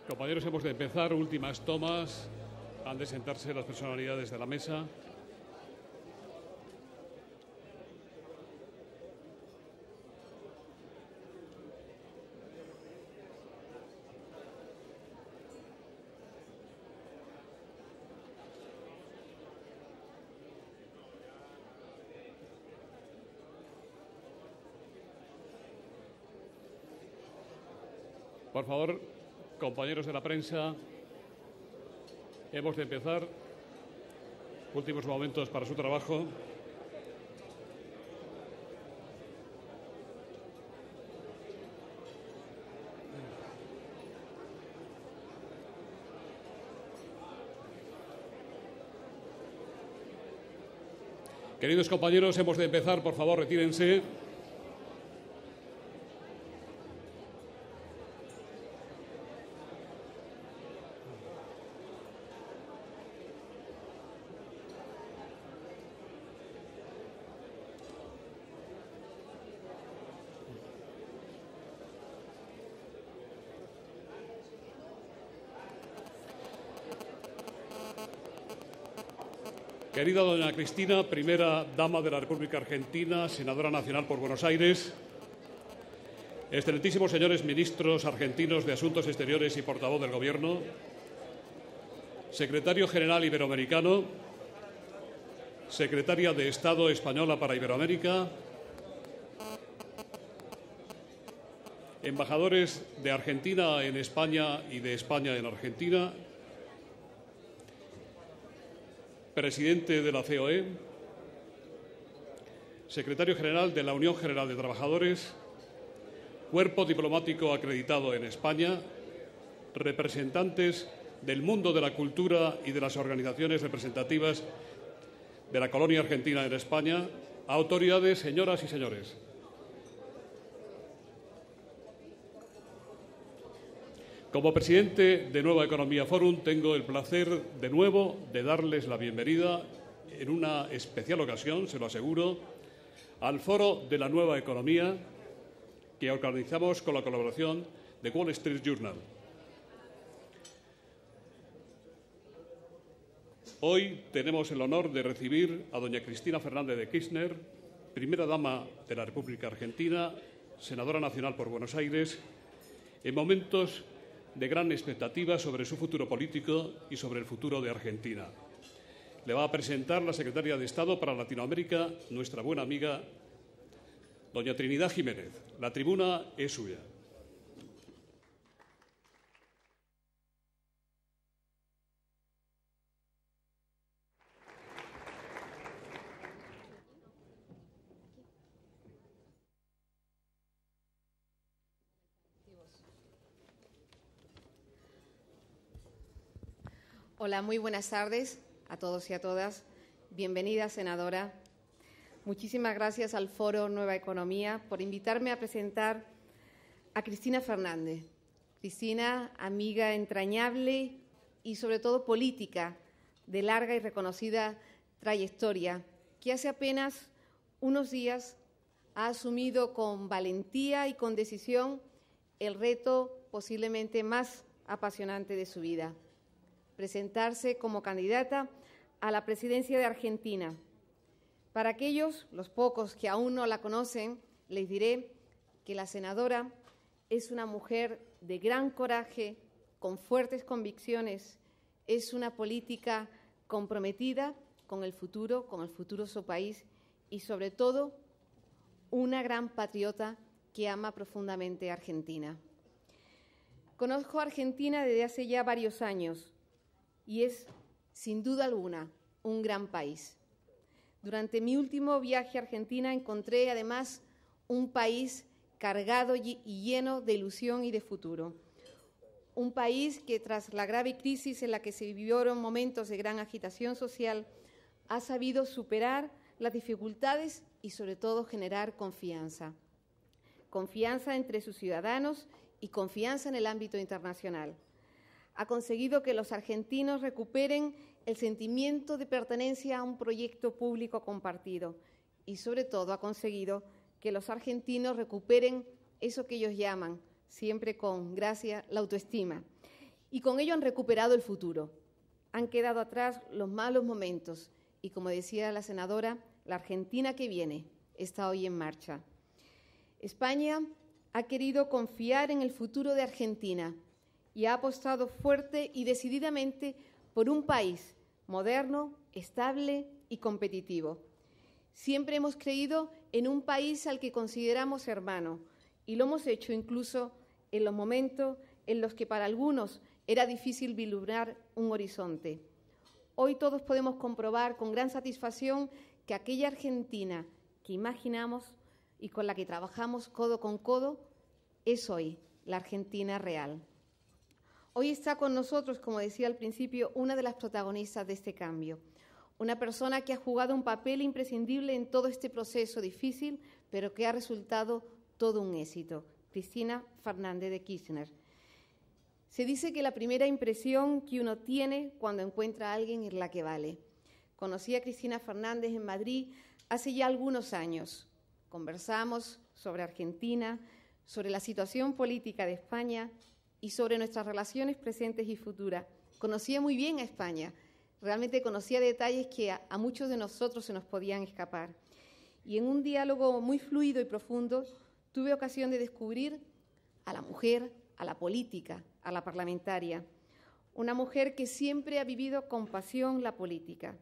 Compañeros, hemos de empezar. Últimas tomas. Han de sentarse las personalidades de la mesa. Por favor, compañeros de la prensa, hemos de empezar. Últimos momentos para su trabajo. Queridos compañeros, hemos de empezar. Por favor, retírense. Querida doña Cristina, primera dama de la República Argentina, senadora nacional por Buenos Aires, excelentísimos señores ministros argentinos de Asuntos Exteriores y portavoz del Gobierno, secretario general iberoamericano, secretaria de Estado española para Iberoamérica, embajadores de Argentina en España y de España en Argentina, presidente de la COE, secretario general de la Unión General de Trabajadores, cuerpo diplomático acreditado en España, representantes del mundo de la cultura y de las organizaciones representativas de la colonia argentina en España, autoridades, señoras y señores. Como presidente de Nueva Economía Forum, tengo el placer de nuevo de darles la bienvenida en una especial ocasión, se lo aseguro, al Foro de la Nueva Economía que organizamos con la colaboración de Wall Street Journal. Hoy tenemos el honor de recibir a doña Cristina Fernández de Kirchner, primera dama de la República Argentina, senadora nacional por Buenos Aires, en momentos de gran expectativa sobre su futuro político y sobre el futuro de Argentina. Le va a presentar la secretaria de Estado para Latinoamérica, nuestra buena amiga, doña Trinidad Jiménez. La tribuna es suya. Hola, muy buenas tardes a todos y a todas. Bienvenida, senadora. Muchísimas gracias al Foro Nueva Economía por invitarme a presentar a Cristina Fernández. Cristina, amiga entrañable y sobre todo política de larga y reconocida trayectoria, que hace apenas unos días ha asumido con valentía y con decisión el reto posiblemente más apasionante de su vida: presentarse como candidata a la presidencia de Argentina. Para aquellos, los pocos que aún no la conocen, les diré que la senadora es una mujer de gran coraje, con fuertes convicciones, es una política comprometida con el futuro de su país y, sobre todo, una gran patriota que ama profundamente a Argentina. Conozco a Argentina desde hace ya varios años y es, sin duda alguna, un gran país. Durante mi último viaje a Argentina encontré, además, un país cargado y lleno de ilusión y de futuro. Un país que, tras la grave crisis en la que se vivieron momentos de gran agitación social, ha sabido superar las dificultades y, sobre todo, generar confianza. Confianza entre sus ciudadanos y confianza en el ámbito internacional. Ha conseguido que los argentinos recuperen el sentimiento de pertenencia a un proyecto público compartido y, sobre todo, ha conseguido que los argentinos recuperen eso que ellos llaman siempre con gracia, la autoestima. Y con ello han recuperado el futuro. Han quedado atrás los malos momentos. Y como decía la senadora, la Argentina que viene está hoy en marcha. España ha querido confiar en el futuro de Argentina y ha apostado fuerte y decididamente por un país moderno, estable y competitivo. Siempre hemos creído en un país al que consideramos hermano y lo hemos hecho incluso en los momentos en los que para algunos era difícil vislumbrar un horizonte. Hoy todos podemos comprobar con gran satisfacción que aquella Argentina que imaginamos y con la que trabajamos codo con codo es hoy la Argentina real. Hoy está con nosotros, como decía al principio, una de las protagonistas de este cambio. Una persona que ha jugado un papel imprescindible en todo este proceso difícil, pero que ha resultado todo un éxito. Cristina Fernández de Kirchner. Se dice que la primera impresión que uno tiene cuando encuentra a alguien es la que vale. Conocí a Cristina Fernández en Madrid hace ya algunos años. Conversamos sobre Argentina, sobre la situación política de España y sobre nuestras relaciones presentes y futuras. Conocía muy bien a España, realmente conocía detalles que a muchos de nosotros se nos podían escapar. Y en un diálogo muy fluido y profundo tuve ocasión de descubrir a la mujer, a la política, a la parlamentaria. Una mujer que siempre ha vivido con pasión la política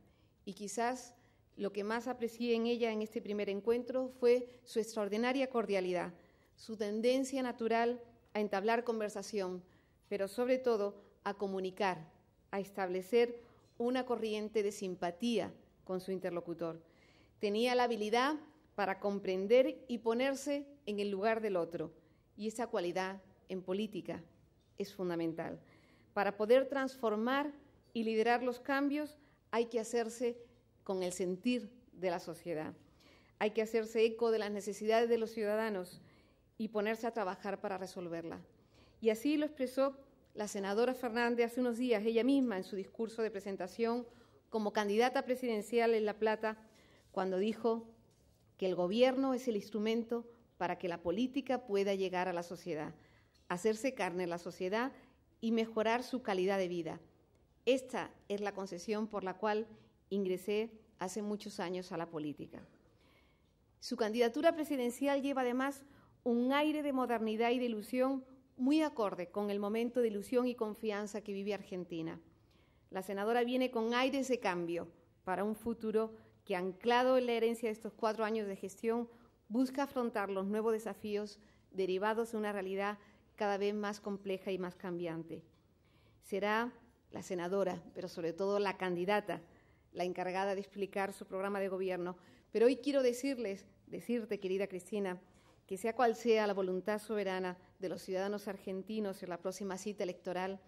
y quizás lo que más aprecié en ella en este primer encuentro fue su extraordinaria cordialidad, su tendencia natural a entablar conversación, pero sobre todo a comunicar, a establecer una corriente de simpatía con su interlocutor. Tenía la habilidad para comprender y ponerse en el lugar del otro, y esa cualidad en política es fundamental. Para poder transformar y liderar los cambios hay que hacerse con el sentir de la sociedad. Hay que hacerse eco de las necesidades de los ciudadanos y ponerse a trabajar para resolverlas. Y así lo expresó la senadora Fernández hace unos días, ella misma, en su discurso de presentación como candidata presidencial en La Plata, cuando dijo que el gobierno es el instrumento para que la política pueda llegar a la sociedad, hacerse carne en la sociedad y mejorar su calidad de vida. Esta es la concesión por la cual ingresé hace muchos años a la política. Su candidatura presidencial lleva además un aire de modernidad y de ilusión muy acorde con el momento de ilusión y confianza que vive Argentina. La senadora viene con aires de cambio para un futuro que, anclado en la herencia de estos 4 años de gestión, busca afrontar los nuevos desafíos derivados de una realidad cada vez más compleja y más cambiante. Será la senadora, pero sobre todo la candidata, la encargada de explicar su programa de gobierno. Pero hoy quiero decirte, querida Cristina, que sea cual sea la voluntad soberana de los ciudadanos argentinos en la próxima cita electoral,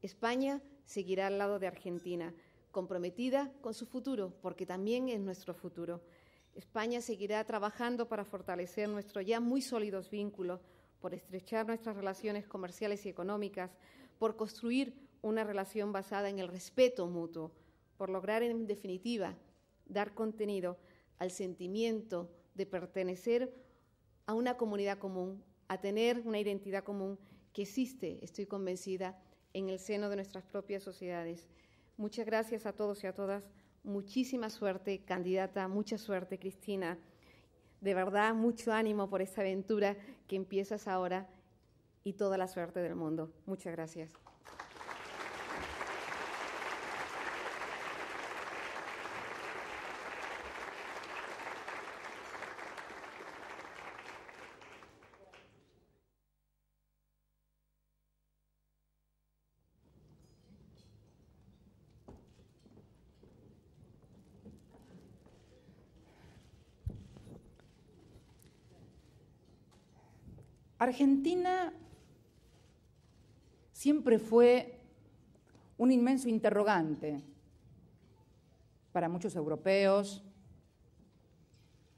España seguirá al lado de Argentina, comprometida con su futuro, porque también es nuestro futuro. España seguirá trabajando para fortalecer nuestros ya muy sólidos vínculos, por estrechar nuestras relaciones comerciales y económicas, por construir una relación basada en el respeto mutuo, por lograr, en definitiva, dar contenido al sentimiento de pertenecer a una comunidad común, a tener una identidad común que existe, estoy convencida, en el seno de nuestras propias sociedades. Muchas gracias a todos y a todas. Muchísima suerte, candidata, mucha suerte, Cristina. De verdad, mucho ánimo por esta aventura que empiezas ahora y toda la suerte del mundo. Muchas gracias. Argentina siempre fue un inmenso interrogante para muchos europeos,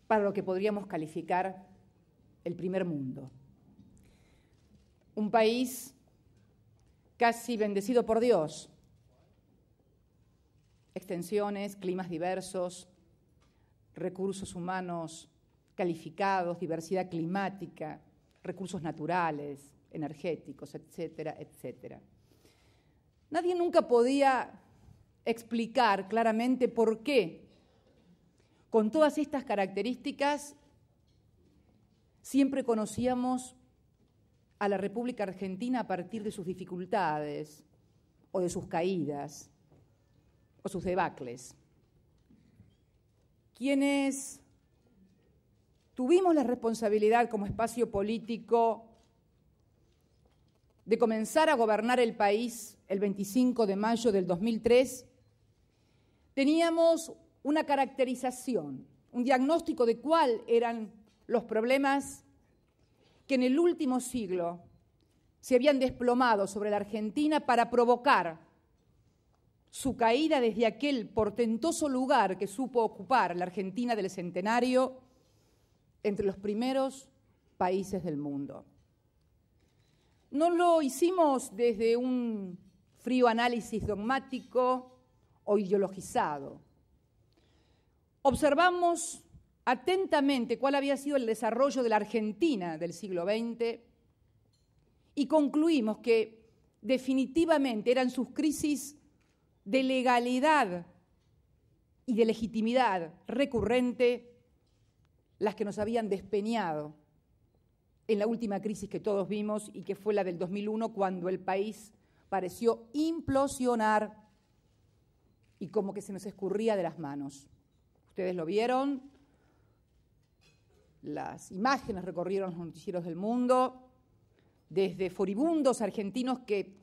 para lo que podríamos calificar el primer mundo. Un país casi bendecido por Dios. Extensiones, climas diversos, recursos humanos calificados, diversidad climática, recursos naturales, energéticos, etcétera, etcétera. Nadie nunca podía explicar claramente por qué, con todas estas características, siempre conocíamos a la República Argentina a partir de sus dificultades, o de sus caídas, o sus debacles. Quienes tuvimos la responsabilidad como espacio político de comenzar a gobernar el país el 25 de mayo del 2003, teníamos una caracterización, un diagnóstico de cuáles eran los problemas que en el último siglo se habían desplomado sobre la Argentina para provocar su caída desde aquel portentoso lugar que supo ocupar la Argentina del Centenario entre los primeros países del mundo. No lo hicimos desde un frío análisis dogmático o ideologizado. Observamos atentamente cuál había sido el desarrollo de la Argentina del siglo XX y concluimos que definitivamente eran sus crisis de legalidad y de legitimidad recurrente las que nos habían despeñado en la última crisis que todos vimos y que fue la del 2001, cuando el país pareció implosionar y como que se nos escurría de las manos. Ustedes lo vieron, las imágenes recorrieron los noticieros del mundo, desde furibundos argentinos que,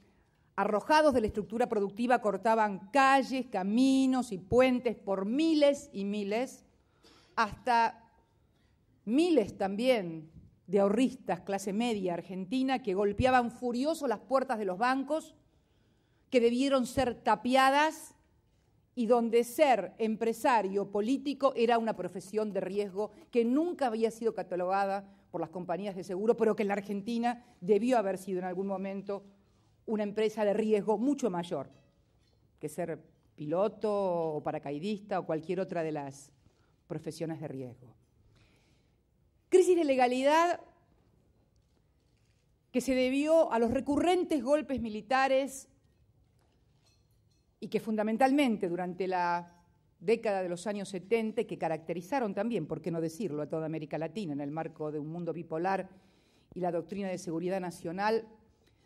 arrojados de la estructura productiva, cortaban calles, caminos y puentes por miles y miles, hasta miles también de ahorristas, clase media argentina, que golpeaban furiosos las puertas de los bancos, que debieron ser tapiadas y donde ser empresario político era una profesión de riesgo que nunca había sido catalogada por las compañías de seguro, pero que en la Argentina debió haber sido en algún momento una empresa de riesgo mucho mayor que ser piloto o paracaidista o cualquier otra de las profesiones de riesgo. Crisis de legalidad que se debió a los recurrentes golpes militares y que fundamentalmente durante la década de los años 70, que caracterizaron también, por qué no decirlo, a toda América Latina en el marco de un mundo bipolar y la doctrina de seguridad nacional,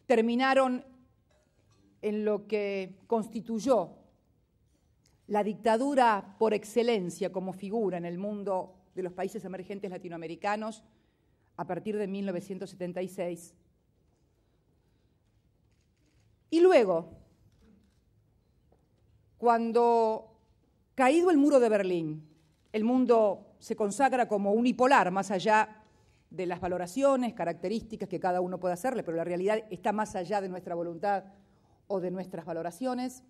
terminaron en lo que constituyó la dictadura por excelencia como figura en el mundo de los países emergentes latinoamericanos a partir de 1976. Y luego, cuando caído el muro de Berlín, el mundo se consagra como unipolar, más allá de las valoraciones, características que cada uno puede hacerle, pero la realidad está más allá de nuestra voluntad o de nuestras valoraciones.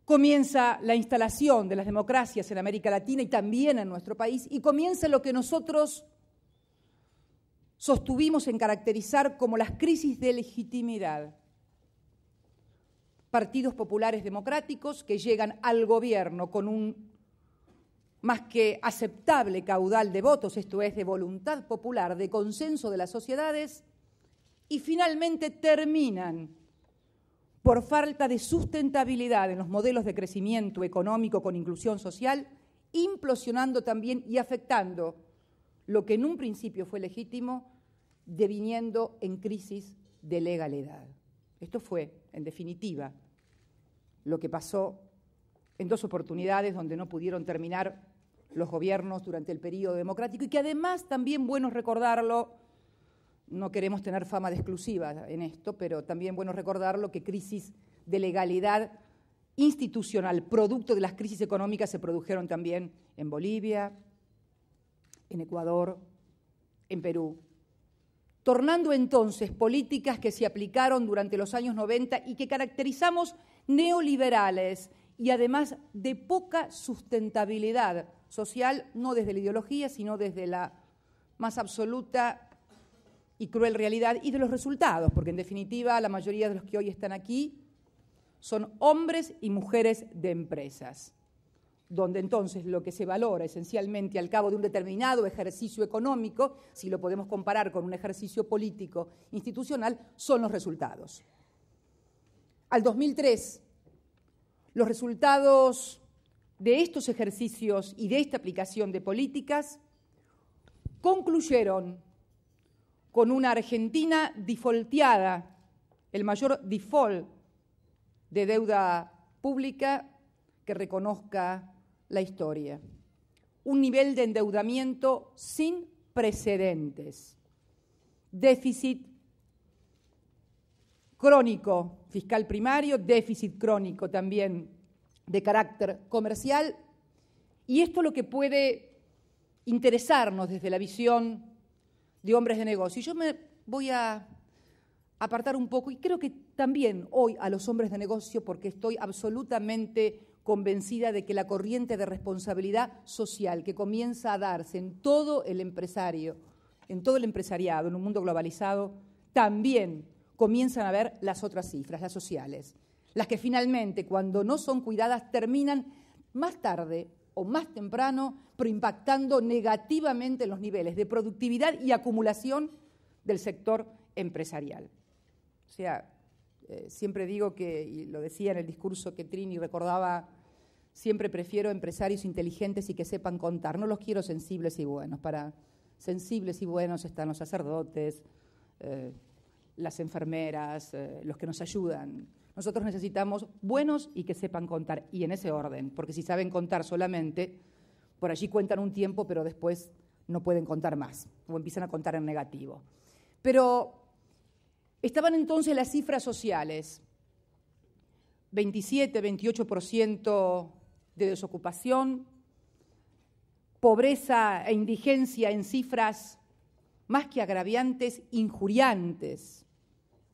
Comienza la instalación de las democracias en América Latina y también en nuestro país, y comienza lo que nosotros sostuvimos en caracterizar como las crisis de legitimidad. Partidos populares democráticos que llegan al gobierno con un más que aceptable caudal de votos, esto es, de voluntad popular, de consenso de las sociedades, y finalmente terminan, por falta de sustentabilidad en los modelos de crecimiento económico con inclusión social, implosionando también y afectando lo que en un principio fue legítimo, deviniendo en crisis de legalidad. Esto fue, en definitiva, lo que pasó en dos oportunidades donde no pudieron terminar los gobiernos durante el período democrático y que además también, bueno recordarlo, no queremos tener fama de exclusiva en esto, pero también bueno recordarlo que crisis de legalidad institucional, producto de las crisis económicas, se produjeron también en Bolivia, en Ecuador, en Perú. Tornando entonces políticas que se aplicaron durante los años 90 y que caracterizamos neoliberales y además de poca sustentabilidad social, no desde la ideología, sino desde la más absoluta y cruel realidad y de los resultados, porque en definitiva la mayoría de los que hoy están aquí son hombres y mujeres de empresas, donde entonces lo que se valora esencialmente al cabo de un determinado ejercicio económico, si lo podemos comparar con un ejercicio político institucional, son los resultados. Al 2003, los resultados de estos ejercicios y de esta aplicación de políticas concluyeron con una Argentina defaulteada, el mayor default de deuda pública que reconozca la historia. Un nivel de endeudamiento sin precedentes. Déficit crónico fiscal primario, déficit crónico también de carácter comercial. Y esto es lo que puede interesarnos desde la visión de hombres de negocio. Y yo me voy a apartar un poco, y creo que también hoy a los hombres de negocio, porque estoy absolutamente convencida de que la corriente de responsabilidad social que comienza a darse en todo el empresariado, en un mundo globalizado, también comienzan a ver las otras cifras, las sociales, las que finalmente, cuando no son cuidadas, terminan más tarde o más temprano, pero impactando negativamente en los niveles de productividad y acumulación del sector empresarial. O sea, siempre digo que, y lo decía en el discurso que Trini recordaba, siempre prefiero empresarios inteligentes y que sepan contar. No los quiero sensibles y buenos. Para sensibles y buenos están los sacerdotes, las enfermeras, los que nos ayudan. Nosotros necesitamos buenos y que sepan contar, y en ese orden, porque si saben contar solamente, por allí cuentan un tiempo, pero después no pueden contar más, o empiezan a contar en negativo. Pero estaban entonces las cifras sociales, 27, 28% de desocupación, pobreza e indigencia en cifras más que agraviantes, injuriantes,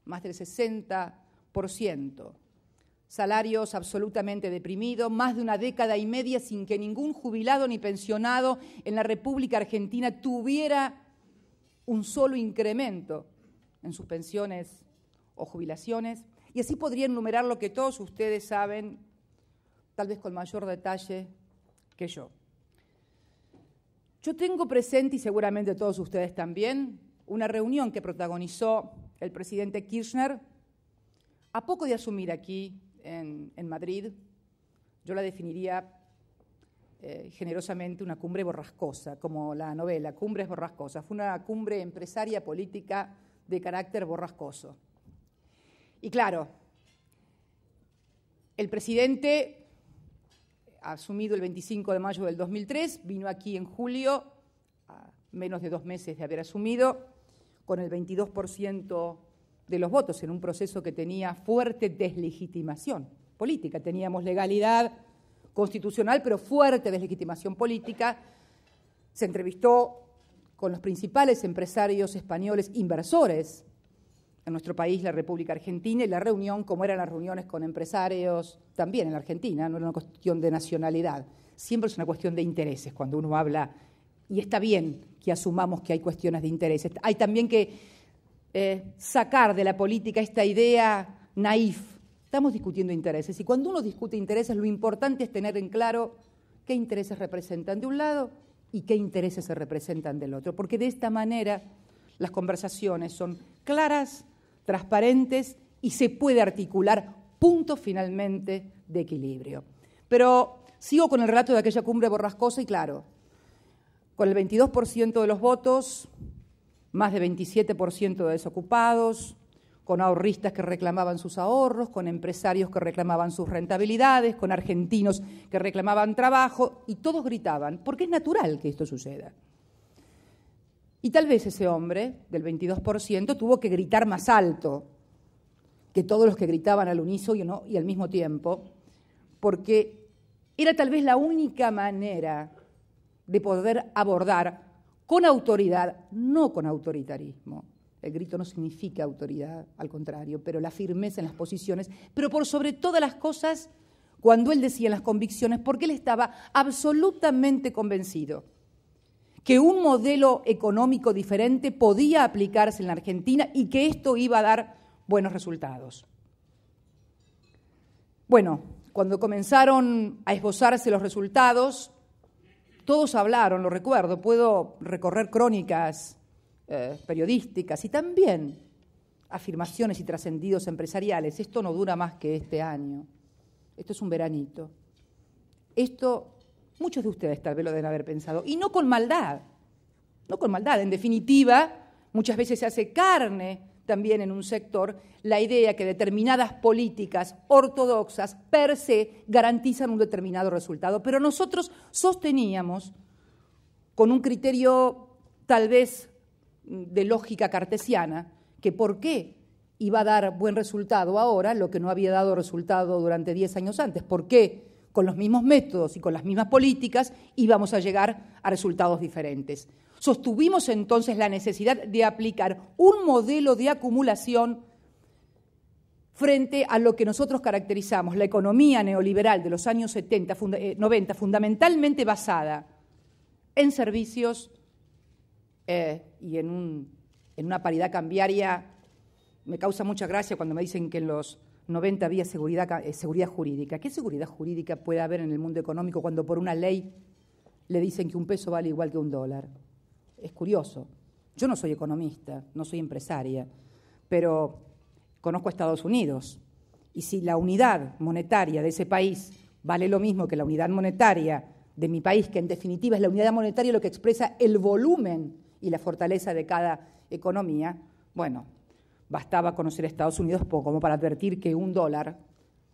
más del 60%, salarios absolutamente deprimidos, más de una década y media sin que ningún jubilado ni pensionado en la República Argentina tuviera un solo incremento en sus pensiones o jubilaciones. Y así podría enumerar lo que todos ustedes saben, tal vez con mayor detalle que yo. Yo tengo presente, y seguramente todos ustedes también, una reunión que protagonizó el presidente Kirchner a poco de asumir aquí en Madrid. Yo la definiría generosamente una cumbre borrascosa, como la novela Cumbres Borrascosas. Fue una cumbre empresaria política de carácter borrascoso. Y claro, el presidente, asumido el 25 de mayo del 2003, vino aquí en julio, a menos de 2 meses de haber asumido, con el 22% de los votos, en un proceso que tenía fuerte deslegitimación política. Teníamos legalidad constitucional, pero fuerte deslegitimación política. Se entrevistó con los principales empresarios españoles inversores en nuestro país, la República Argentina, y la reunión, como eran las reuniones con empresarios también en la Argentina, no era una cuestión de nacionalidad, siempre es una cuestión de intereses cuando uno habla, y está bien que asumamos que hay cuestiones de intereses. Hay también que sacar de la política esta idea naif. Estamos discutiendo intereses, y cuando uno discute intereses, lo importante es tener en claro qué intereses representan de un lado y qué intereses se representan del otro, porque de esta manera las conversaciones son claras, transparentes y se puede articular puntos finalmente de equilibrio. Pero sigo con el relato de aquella cumbre borrascosa y claro, con el 22% de los votos, más de 27% de desocupados, con ahorristas que reclamaban sus ahorros, con empresarios que reclamaban sus rentabilidades, con argentinos que reclamaban trabajo, y todos gritaban, porque es natural que esto suceda. Y tal vez ese hombre del 22% tuvo que gritar más alto que todos los que gritaban al unísono y al mismo tiempo, porque era tal vez la única manera de poder abordar con autoridad, no con autoritarismo. El grito no significa autoridad, al contrario, pero la firmeza en las posiciones, pero por sobre todas las cosas, cuando él decía las convicciones, porque él estaba absolutamente convencido que un modelo económico diferente podía aplicarse en la Argentina y que esto iba a dar buenos resultados. Bueno, Cuando comenzaron a esbozarse los resultados, todos hablaron, lo recuerdo, puedo recorrer crónicas periodísticas y también afirmaciones y trascendidos empresariales. Esto no dura más que este año, esto es un veranito. Esto, muchos de ustedes tal vez lo deben haber pensado, y no con maldad, en definitiva, muchas veces se hace carne también en un sector la idea que determinadas políticas ortodoxas per se garantizan un determinado resultado. Pero nosotros sosteníamos, con un criterio tal vez de lógica cartesiana, que por qué iba a dar buen resultado ahora lo que no había dado resultado durante 10 años antes, por qué con los mismos métodos y con las mismas políticas íbamos a llegar a resultados diferentes. Sostuvimos entonces la necesidad de aplicar un modelo de acumulación frente a lo que nosotros caracterizamos la economía neoliberal de los años 90, fundamentalmente basada en servicios y en una paridad cambiaria. Me causa mucha gracia cuando me dicen que en los 90 había seguridad jurídica. ¿Qué seguridad jurídica puede haber en el mundo económico cuando por una ley le dicen que un peso vale igual que un dólar? Es curioso. Yo no soy economista, no soy empresaria, pero conozco a Estados Unidos. Y si la unidad monetaria de ese país vale lo mismo que la unidad monetaria de mi país, que en definitiva es la unidad monetaria lo que expresa el volumen y la fortaleza de cada economía, bueno, bastaba conocer a Estados Unidos como para advertir que un dólar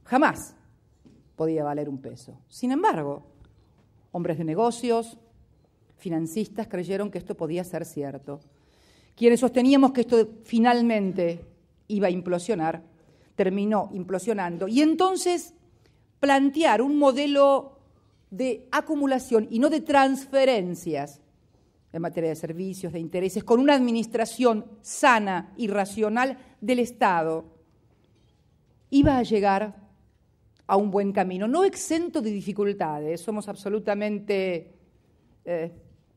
jamás podía valer un peso. Sin embargo, hombres de negocios, financistas creyeron que esto podía ser cierto. Quienes sosteníamos que esto finalmente iba a implosionar, terminó implosionando. Y entonces plantear un modelo de acumulación y no de transferencias en materia de servicios, de intereses, con una administración sana y racional del Estado, iba a llegar a un buen camino, no exento de dificultades. Somos absolutamente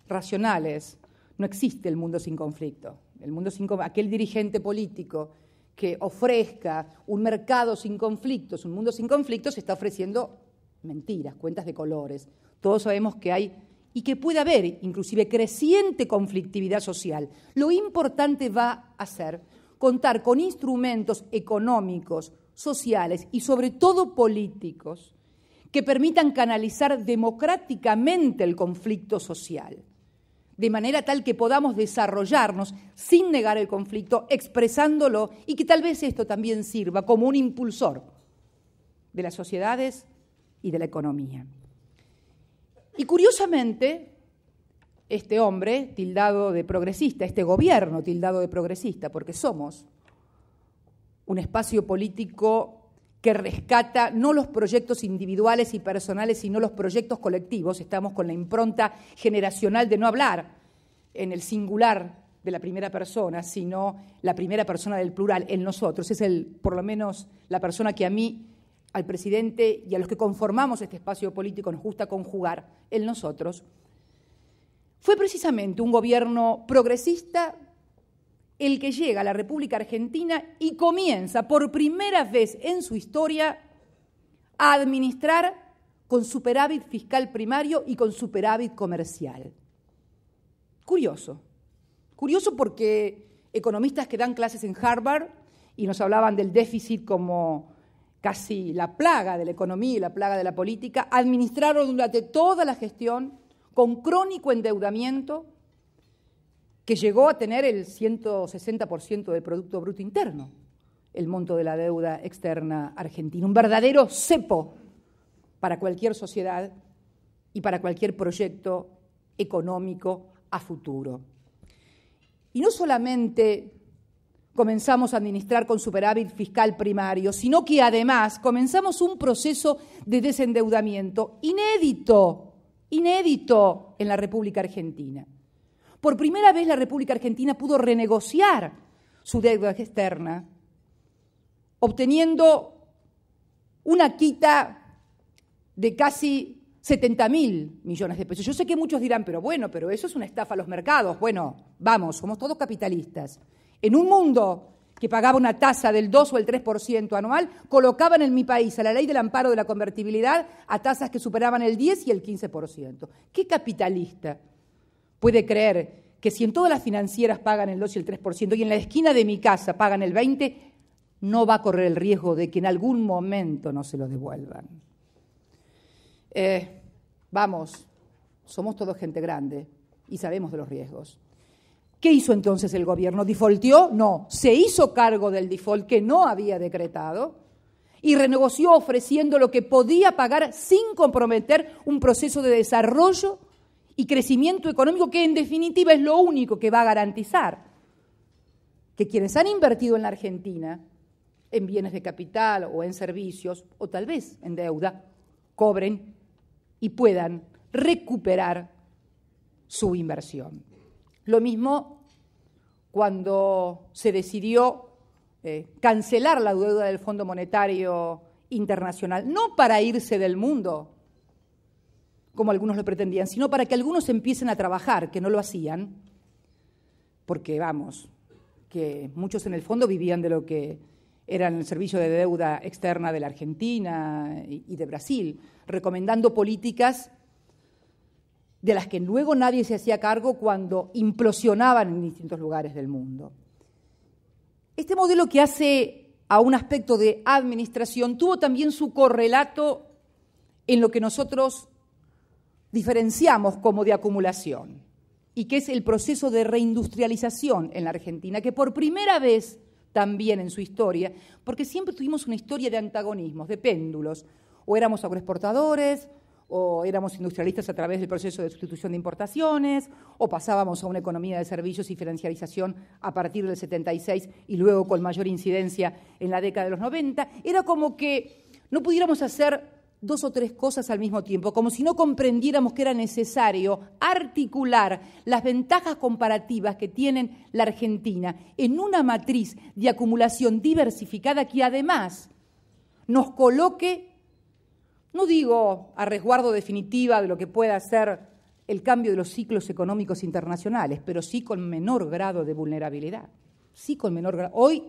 racionales. No existe el mundo sin conflicto. Aquel dirigente político que ofrezca un mercado sin conflictos, un mundo sin conflictos, está ofreciendo mentiras, cuentas de colores. Todos sabemos que hay y que puede haber inclusive creciente conflictividad social. Lo importante va a ser contar con instrumentos económicos, sociales y sobre todo políticos que permitan canalizar democráticamente el conflicto social, de manera tal que podamos desarrollarnos sin negar el conflicto, expresándolo, y que tal vez esto también sirva como un impulsor de las sociedades y de la economía. Y curiosamente, este hombre tildado de progresista, este gobierno tildado de progresista, porque somos un espacio político que rescata no los proyectos individuales y personales, sino los proyectos colectivos. Estamos con la impronta generacional de no hablar en el singular de la primera persona, sino la primera persona del plural, en nosotros. Es por lo menos la persona que a mí, al presidente y a los que conformamos este espacio político nos gusta conjugar, el nosotros. Fue precisamente un gobierno progresista el que llega a la República Argentina y comienza por primera vez en su historia a administrar con superávit fiscal primario y con superávit comercial. Curioso porque economistas que dan clases en Harvard y nos hablaban del déficit como casi la plaga de la economía y la plaga de la política, administraron durante toda la gestión con crónico endeudamiento que llegó a tener el 160% del Producto Bruto Interno, el monto de la deuda externa argentina. Un verdadero cepo para cualquier sociedad y para cualquier proyecto económico a futuro. Y no solamente comenzamos a administrar con superávit fiscal primario, sino que además comenzamos un proceso de desendeudamiento inédito en la República Argentina. Por primera vez la República Argentina pudo renegociar su deuda externa, obteniendo una quita de casi 70.000 millones de pesos. Yo sé que muchos dirán, pero eso es una estafa a los mercados. Bueno, vamos, somos todos capitalistas. En un mundo que pagaba una tasa del 2 o el 3% anual, colocaban en mi país a la ley del amparo de la convertibilidad a tasas que superaban el 10 y el 15%. ¿Qué capitalista puede creer que si en todas las financieras pagan el 2 y el 3% y en la esquina de mi casa pagan el 20%, no va a correr el riesgo de que en algún momento no se lo devuelvan? Vamos, somos todos gente grande y sabemos de los riesgos. ¿Qué hizo entonces el gobierno? ¿Defaulteó? No, se hizo cargo del default que no había decretado y renegoció ofreciendo lo que podía pagar sin comprometer un proceso de desarrollo y crecimiento económico que en definitiva es lo único que va a garantizar que quienes han invertido en la Argentina en bienes de capital o en servicios o tal vez en deuda cobren y puedan recuperar su inversión. Lo mismo cuando se decidió cancelar la deuda del Fondo Monetario Internacional, no para irse del mundo, como algunos lo pretendían, sino para que algunos empiecen a trabajar, que no lo hacían, porque, vamos, que muchos en el fondo vivían de lo que era el servicio de deuda externa de la Argentina y de Brasil, recomendando políticas de las que luego nadie se hacía cargo cuando implosionaban en distintos lugares del mundo. Este modelo que hace a un aspecto de administración tuvo también su correlato en lo que nosotros diferenciamos como de acumulación y que es el proceso de reindustrialización en la Argentina, que por primera vez también en su historia, porque siempre tuvimos una historia de antagonismos, de péndulos, o éramos agroexportadores, o éramos industrialistas a través del proceso de sustitución de importaciones, o pasábamos a una economía de servicios y financiarización a partir del 76 y luego con mayor incidencia en la década de los 90. Era como que no pudiéramos hacer dos o tres cosas al mismo tiempo, como si no comprendiéramos que era necesario articular las ventajas comparativas que tiene la Argentina en una matriz de acumulación diversificada que además nos coloque, no digo a resguardo definitiva de lo que pueda ser el cambio de los ciclos económicos internacionales, pero sí con menor grado de vulnerabilidad. Sí con menor grado. Hoy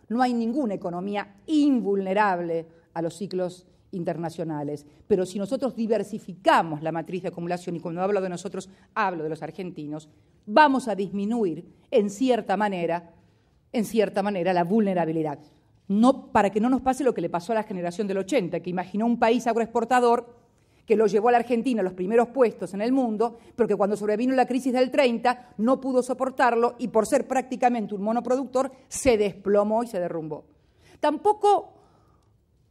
no hay ninguna economía invulnerable a los ciclos internacionales, pero si nosotros diversificamos la matriz de acumulación, y cuando hablo de nosotros hablo de los argentinos, vamos a disminuir en cierta manera la vulnerabilidad. No, para que no nos pase lo que le pasó a la generación del 80, que imaginó un país agroexportador que lo llevó a la Argentina a los primeros puestos en el mundo, pero que cuando sobrevino la crisis del 30 no pudo soportarlo y por ser prácticamente un monoproductor se desplomó y se derrumbó. Tampoco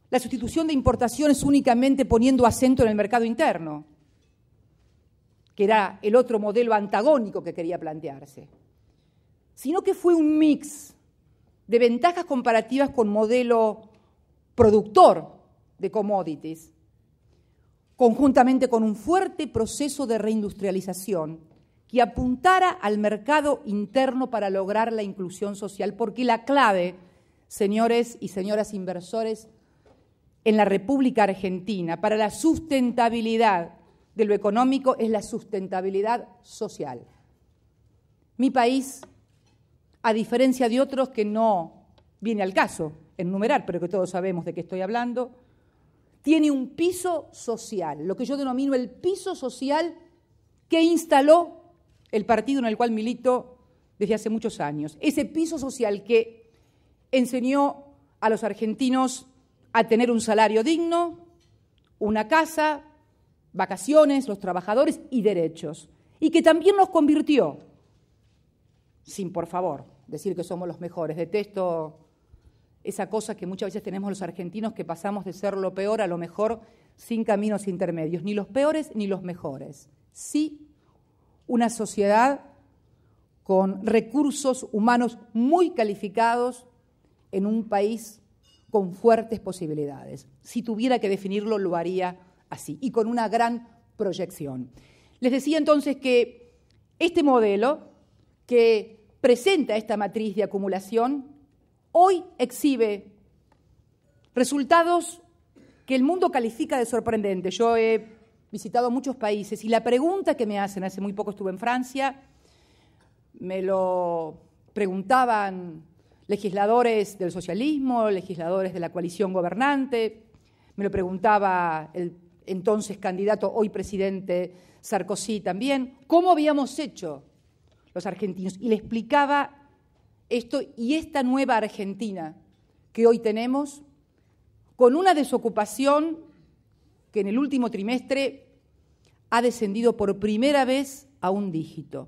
la sustitución de importaciones únicamente poniendo acento en el mercado interno, que era el otro modelo antagónico que quería plantearse, sino que fue un mix de ventajas comparativas con modelo productor de commodities, conjuntamente con un fuerte proceso de reindustrialización que apuntara al mercado interno para lograr la inclusión social, porque la clave, señores y señoras inversores, en la República Argentina para la sustentabilidad de lo económico es la sustentabilidad social. Mi país, a diferencia de otros que no viene al caso enumerar, pero que todos sabemos de qué estoy hablando, tiene un piso social, lo que yo denomino el piso social que instaló el partido en el cual milito desde hace muchos años. Ese piso social que enseñó a los argentinos a tener un salario digno, una casa, vacaciones, los trabajadores y derechos. Y que también nos convirtió, sin por favor decir que somos los mejores, detesto esa cosa que muchas veces tenemos los argentinos que pasamos de ser lo peor a lo mejor sin caminos intermedios, ni los peores ni los mejores. Sí, una sociedad con recursos humanos muy calificados en un país con fuertes posibilidades. Si tuviera que definirlo, lo haría así, y con una gran proyección. Les decía entonces que este modelo que presenta esta matriz de acumulación hoy exhibe resultados que el mundo califica de sorprendentes. Yo he visitado muchos países y la pregunta que me hacen, hace muy poco estuve en Francia, me lo preguntaban legisladores del socialismo, legisladores de la coalición gobernante, me lo preguntaba el entonces candidato, hoy presidente Sarkozy también, cómo habíamos hecho los argentinos. Y le explicaba esto y esta nueva Argentina que hoy tenemos, con una desocupación que en el último trimestre ha descendido por primera vez a un dígito,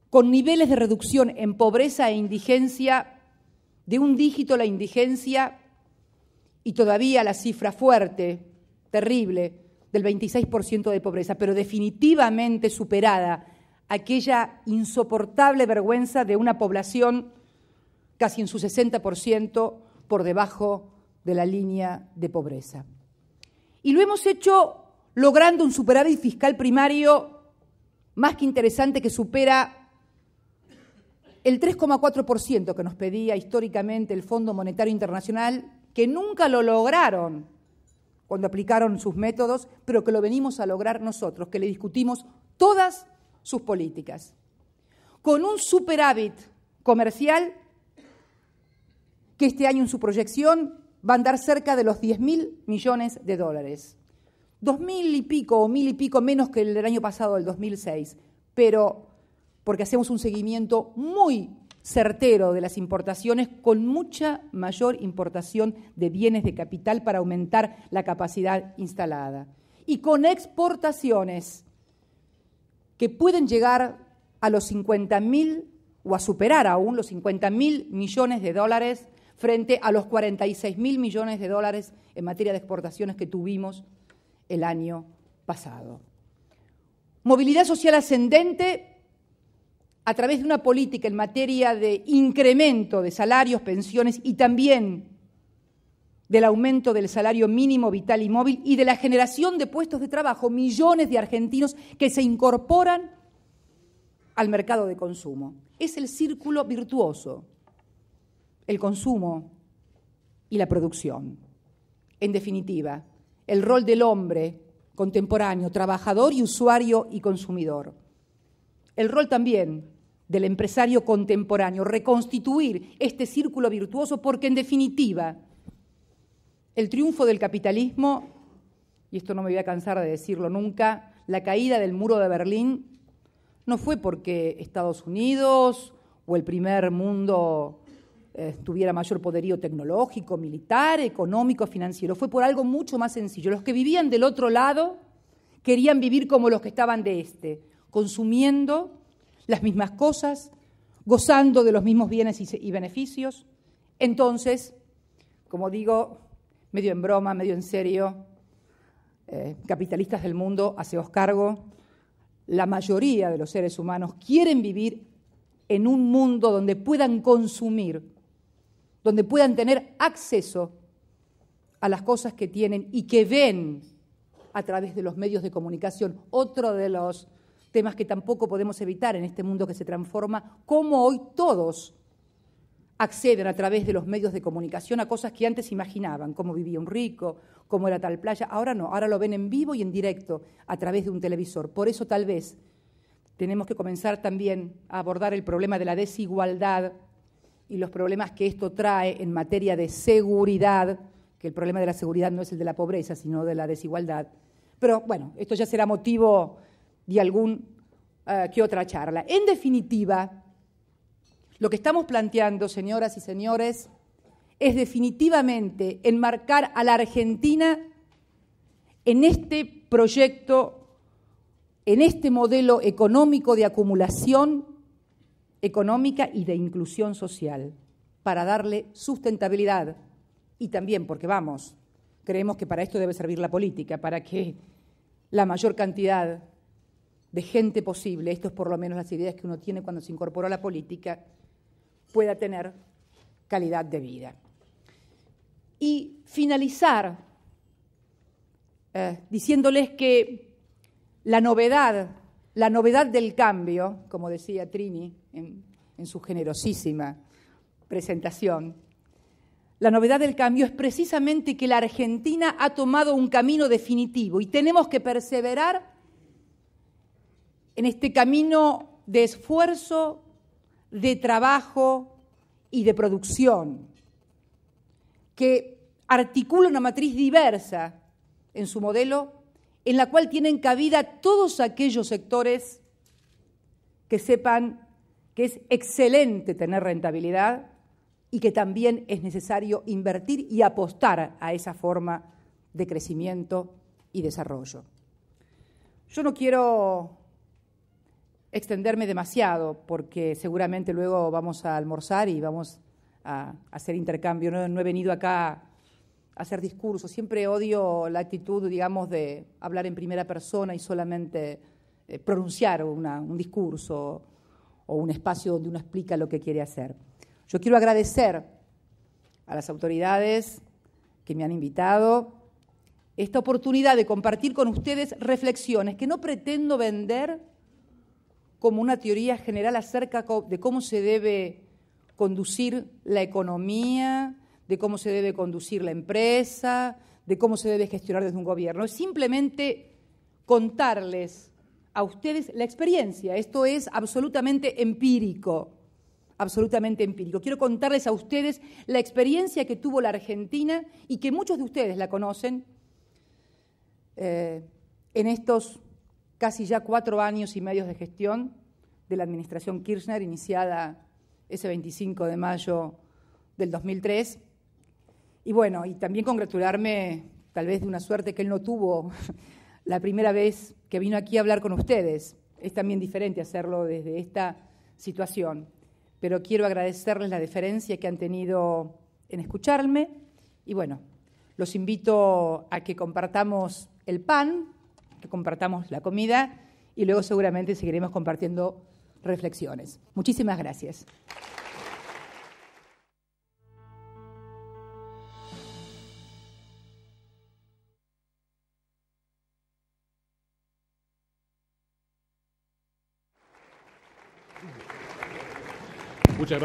con niveles de reducción en pobreza e indigencia de un dígito la indigencia y todavía la cifra fuerte, terrible, del 26% de pobreza, pero definitivamente superada aquella insoportable vergüenza de una población casi en su 60% por debajo de la línea de pobreza. Y lo hemos hecho logrando un superávit fiscal primario más que interesante, que supera el 3,4% que nos pedía históricamente el Fondo Monetario Internacional, que nunca lo lograron cuando aplicaron sus métodos, pero que lo venimos a lograr nosotros, que le discutimos todas sus políticas. Con un superávit comercial que este año en su proyección va a andar cerca de los 10.000 millones de dólares. 2.000 y pico o 1.000 y pico menos que el del año pasado, del 2006, pero porque hacemos un seguimiento muy certero de las importaciones, con mucha mayor importación de bienes de capital para aumentar la capacidad instalada. Y con exportaciones que pueden llegar a los 50.000 o a superar aún los 50.000 millones de dólares frente a los 46.000 millones de dólares en materia de exportaciones que tuvimos el año pasado. Movilidad social ascendente a través de una política en materia de incremento de salarios, pensiones y también del aumento del salario mínimo vital y móvil y de la generación de puestos de trabajo, millones de argentinos que se incorporan al mercado de consumo. Es el círculo virtuoso, el consumo y la producción. En definitiva, el rol del hombre contemporáneo, trabajador y usuario y consumidor. El rol también del empresario contemporáneo, reconstituir este círculo virtuoso, porque en definitiva el triunfo del capitalismo, y esto no me voy a cansar de decirlo nunca, la caída del muro de Berlín no fue porque Estados Unidos o el primer mundo tuviera mayor poderío tecnológico, militar, económico, financiero. Fue por algo mucho más sencillo. Los que vivían del otro lado querían vivir como los que estaban de este, consumiendo las mismas cosas, gozando de los mismos bienes y beneficios. Entonces, como digo, medio en broma, medio en serio, capitalistas del mundo, haceos cargo, la mayoría de los seres humanos quieren vivir en un mundo donde puedan consumir, donde puedan tener acceso a las cosas que tienen y que ven a través de los medios de comunicación. Otro de los temas que tampoco podemos evitar en este mundo que se transforma, cómo hoy todos acceden a través de los medios de comunicación a cosas que antes imaginaban, cómo vivía un rico, cómo era tal playa. Ahora no, ahora lo ven en vivo y en directo a través de un televisor. Por eso tal vez tenemos que comenzar también a abordar el problema de la desigualdad y los problemas que esto trae en materia de seguridad, que el problema de la seguridad no es el de la pobreza, sino de la desigualdad. Pero bueno, esto ya será motivo de algún que otra charla. En definitiva, lo que estamos planteando, señoras y señores, es definitivamente enmarcar a la Argentina en este proyecto, en este modelo económico de acumulación económica y de inclusión social, para darle sustentabilidad y también porque, vamos, creemos que para esto debe servir la política, para que la mayor cantidad de gente posible, esto es por lo menos las ideas que uno tiene cuando se incorporó a la política, pueda tener calidad de vida. Y finalizar diciéndoles que la novedad del cambio, como decía Trini en su generosísima presentación, la novedad del cambio es precisamente que la Argentina ha tomado un camino definitivo y tenemos que perseverar en este camino de esfuerzo, de trabajo y de producción, que articula una matriz diversa en su modelo, en la cual tienen cabida todos aquellos sectores que sepan que es excelente tener rentabilidad y que también es necesario invertir y apostar a esa forma de crecimiento y desarrollo. Yo no quiero extenderme demasiado porque seguramente luego vamos a almorzar y vamos a hacer intercambio. No he venido acá a hacer discursos. Siempre odio la actitud, digamos, de hablar en primera persona y solamente pronunciar un discurso o un espacio donde uno explica lo que quiere hacer. Yo quiero agradecer a las autoridades que me han invitado esta oportunidad de compartir con ustedes reflexiones que no pretendo vender como una teoría general acerca de cómo se debe conducir la economía, de cómo se debe conducir la empresa, de cómo se debe gestionar desde un gobierno. Es simplemente contarles a ustedes la experiencia. Esto es absolutamente empírico, absolutamente empírico. Quiero contarles a ustedes la experiencia que tuvo la Argentina y que muchos de ustedes la conocen en estos casi ya 4 años y medio de gestión de la administración Kirchner, iniciada ese 25 de mayo del 2003. Y bueno, y también congratularme tal vez de una suerte que él no tuvo la primera vez que vino aquí a hablar con ustedes. Es también diferente hacerlo desde esta situación, pero quiero agradecerles la deferencia que han tenido en escucharme y bueno, los invito a que compartamos el pan, que compartamos la comida y luego seguramente seguiremos compartiendo reflexiones. Muchísimas gracias. Muchas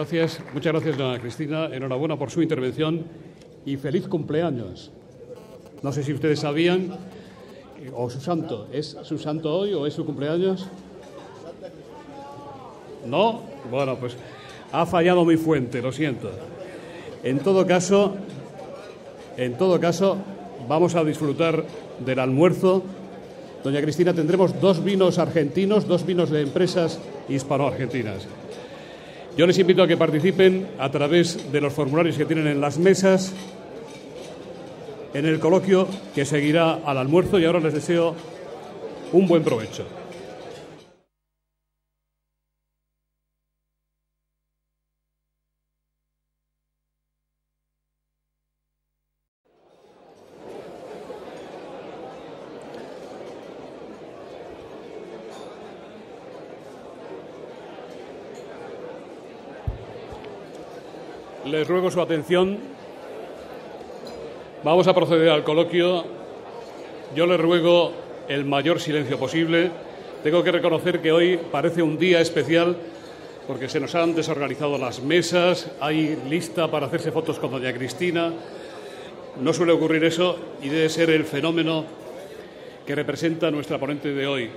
gracias, doña Cristina. Enhorabuena por su intervención y feliz cumpleaños. No sé si ustedes sabían, o su santo, ¿es su santo hoy o es su cumpleaños? ¿No? Bueno, pues ha fallado mi fuente, lo siento. En todo caso, vamos a disfrutar del almuerzo. Doña Cristina, tendremos 2 vinos argentinos, 2 vinos de empresas hispano-argentinas. Yo les invito a que participen a través de los formularios que tienen en las mesas en el coloquio que seguirá al almuerzo y ahora les deseo un buen provecho. Les ruego su atención. Vamos a proceder al coloquio. Yo les ruego el mayor silencio posible. Tengo que reconocer que hoy parece un día especial porque se nos han desorganizado las mesas, hay lista para hacerse fotos con doña Cristina. No suele ocurrir eso y debe ser el fenómeno que representa nuestra ponente de hoy.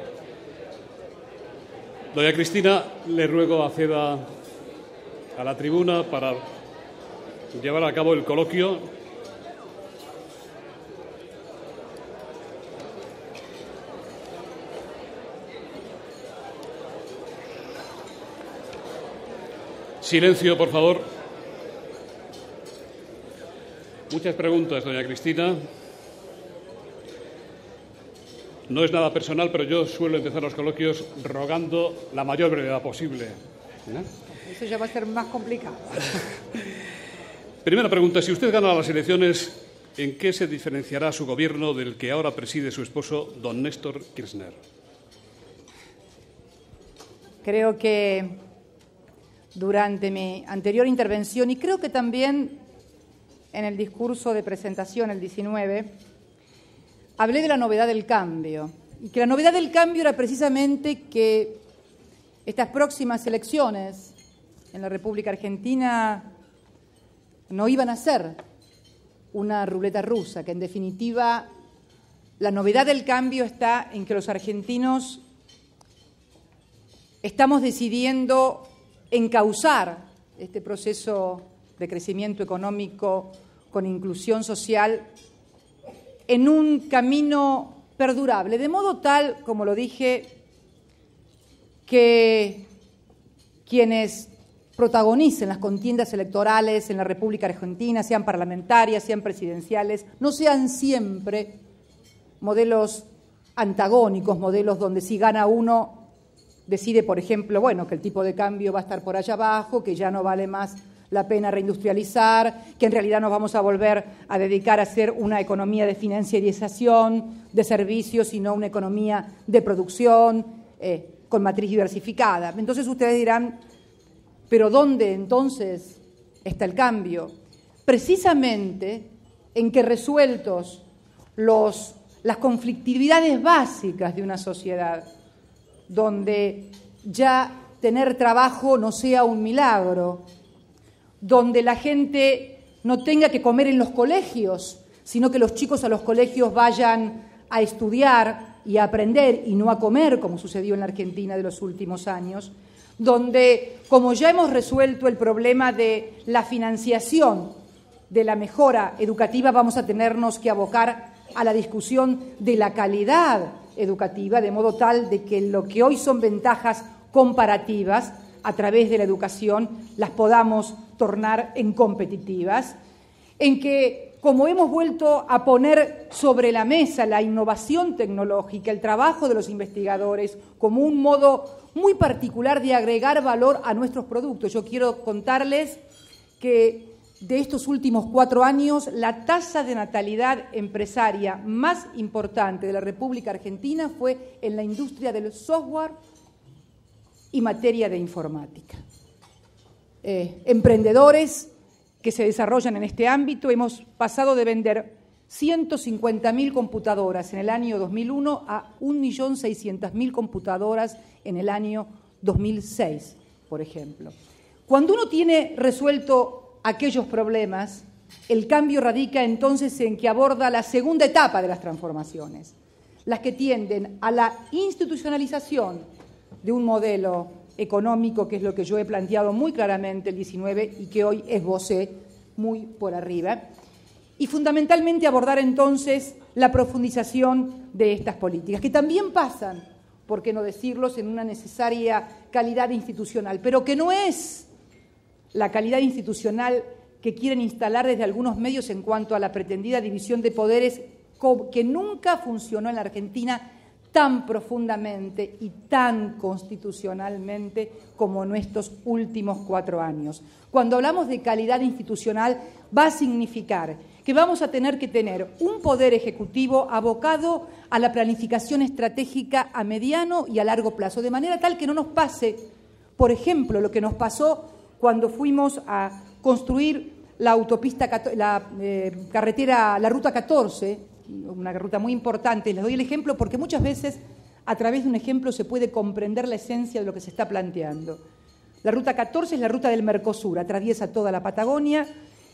Doña Cristina, le ruego acceda a la tribuna para llevar a cabo el coloquio. Silencio, por favor. Muchas preguntas, doña Cristina. No es nada personal, pero yo suelo empezar los coloquios rogando la mayor brevedad posible. Eso ya va a ser más complicado. Primera pregunta, si usted gana las elecciones, ¿en qué se diferenciará su gobierno del que ahora preside su esposo, don Néstor Kirchner? Creo que durante mi anterior intervención y creo que también en el discurso de presentación, el 19, hablé de la novedad del cambio y que la novedad del cambio era precisamente que estas próximas elecciones en la República Argentina no iban a ser una ruleta rusa, que en definitiva la novedad del cambio está en que los argentinos estamos decidiendo encauzar este proceso de crecimiento económico con inclusión social en un camino perdurable, de modo tal, como lo dije, que quienes protagonicen las contiendas electorales en la República Argentina, sean parlamentarias, sean presidenciales, no sean siempre modelos antagónicos, modelos donde si gana uno decide, por ejemplo, bueno, que el tipo de cambio va a estar por allá abajo, que ya no vale más la pena reindustrializar, que en realidad nos vamos a volver a dedicar a hacer una economía de financiarización, de servicios, sino una economía de producción, con matriz diversificada. Entonces ustedes dirán, ¿pero dónde entonces está el cambio? Precisamente en que resueltos las conflictividades básicas de una sociedad, donde ya tener trabajo no sea un milagro, donde la gente no tenga que comer en los colegios, sino que los chicos a los colegios vayan a estudiar y a aprender y no a comer, como sucedió en la Argentina de los últimos años, donde, como ya hemos resuelto el problema de la financiación de la mejora educativa, vamos a tenernos que abocar a la discusión de la calidad educativa, de modo tal de que lo que hoy son ventajas comparativas, a través de la educación, las podamos tornar en competitivas, en que, como hemos vuelto a poner sobre la mesa la innovación tecnológica, el trabajo de los investigadores como un modo muy particular de agregar valor a nuestros productos. Yo quiero contarles que de estos últimos 4 años, la tasa de natalidad empresaria más importante de la República Argentina fue en la industria del software y materia de informática. Emprendedores que se desarrollan en este ámbito, hemos pasado de vender 150.000 computadoras en el año 2001 a 1.600.000 computadoras en el año 2006, por ejemplo. Cuando uno tiene resuelto aquellos problemas, el cambio radica entonces en que aborda la segunda etapa de las transformaciones, las que tienden a la institucionalización de un modelo económico, que es lo que yo he planteado muy claramente el 19 y que hoy esbocé muy por arriba, y fundamentalmente abordar entonces la profundización de estas políticas, que también pasan, por qué no decirlos, en una necesaria calidad institucional, pero que no es la calidad institucional que quieren instalar desde algunos medios en cuanto a la pretendida división de poderes que nunca funcionó en la Argentina tan profundamente y tan constitucionalmente como en estos últimos 4 años. Cuando hablamos de calidad institucional, va a significar que vamos a tener que tener un poder ejecutivo abocado a la planificación estratégica a mediano y a largo plazo, de manera tal que no nos pase, por ejemplo, lo que nos pasó cuando fuimos a construir la autopista, la ruta 14, una ruta muy importante. Les doy el ejemplo porque muchas veces a través de un ejemplo se puede comprender la esencia de lo que se está planteando. La ruta 14 es la ruta del Mercosur, atraviesa toda la Patagonia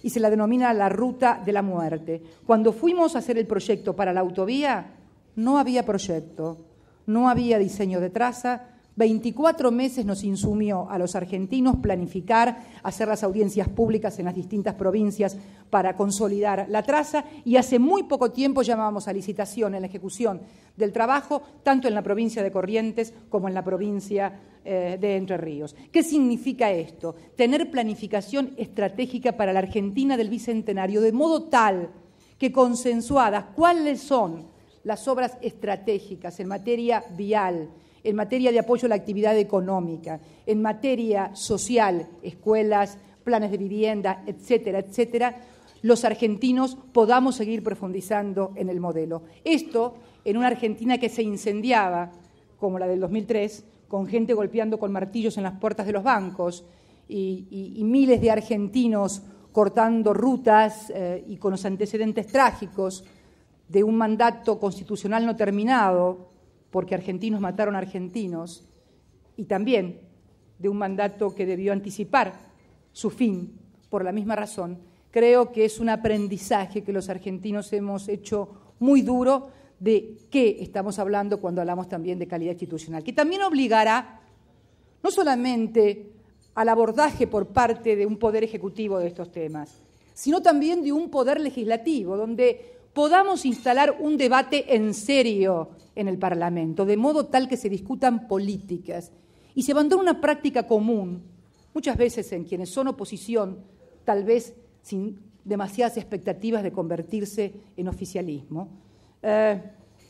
y se la denomina la ruta de la muerte. Cuando fuimos a hacer el proyecto para la autovía, no había proyecto, no había diseño de traza. 24 meses nos insumió a los argentinos planificar, hacer las audiencias públicas en las distintas provincias para consolidar la traza, y hace muy poco tiempo llamábamos a licitación en la ejecución del trabajo, tanto en la provincia de Corrientes como en la provincia de Entre Ríos. ¿Qué significa esto? Tener planificación estratégica para la Argentina del Bicentenario, de modo tal que consensuadas cuáles son las obras estratégicas en materia vial, en materia de apoyo a la actividad económica, en materia social, escuelas, planes de vivienda, etcétera, etcétera, los argentinos podamos seguir profundizando en el modelo. Esto en una Argentina que se incendiaba, como la del 2003, con gente golpeando con martillos en las puertas de los bancos y miles de argentinos cortando rutas y con los antecedentes trágicos de un mandato constitucional no terminado, porque argentinos mataron a argentinos, y también de un mandato que debió anticipar su fin por la misma razón. Creo que es un aprendizaje que los argentinos hemos hecho muy duro de qué estamos hablando cuando hablamos también de calidad institucional, que también obligará no solamente al abordaje por parte de un poder ejecutivo de estos temas, sino también de un poder legislativo, donde podamos instalar un debate en serio en el Parlamento, de modo tal que se discutan políticas y se abandone una práctica común, muchas veces en quienes son oposición, tal vez sin demasiadas expectativas de convertirse en oficialismo,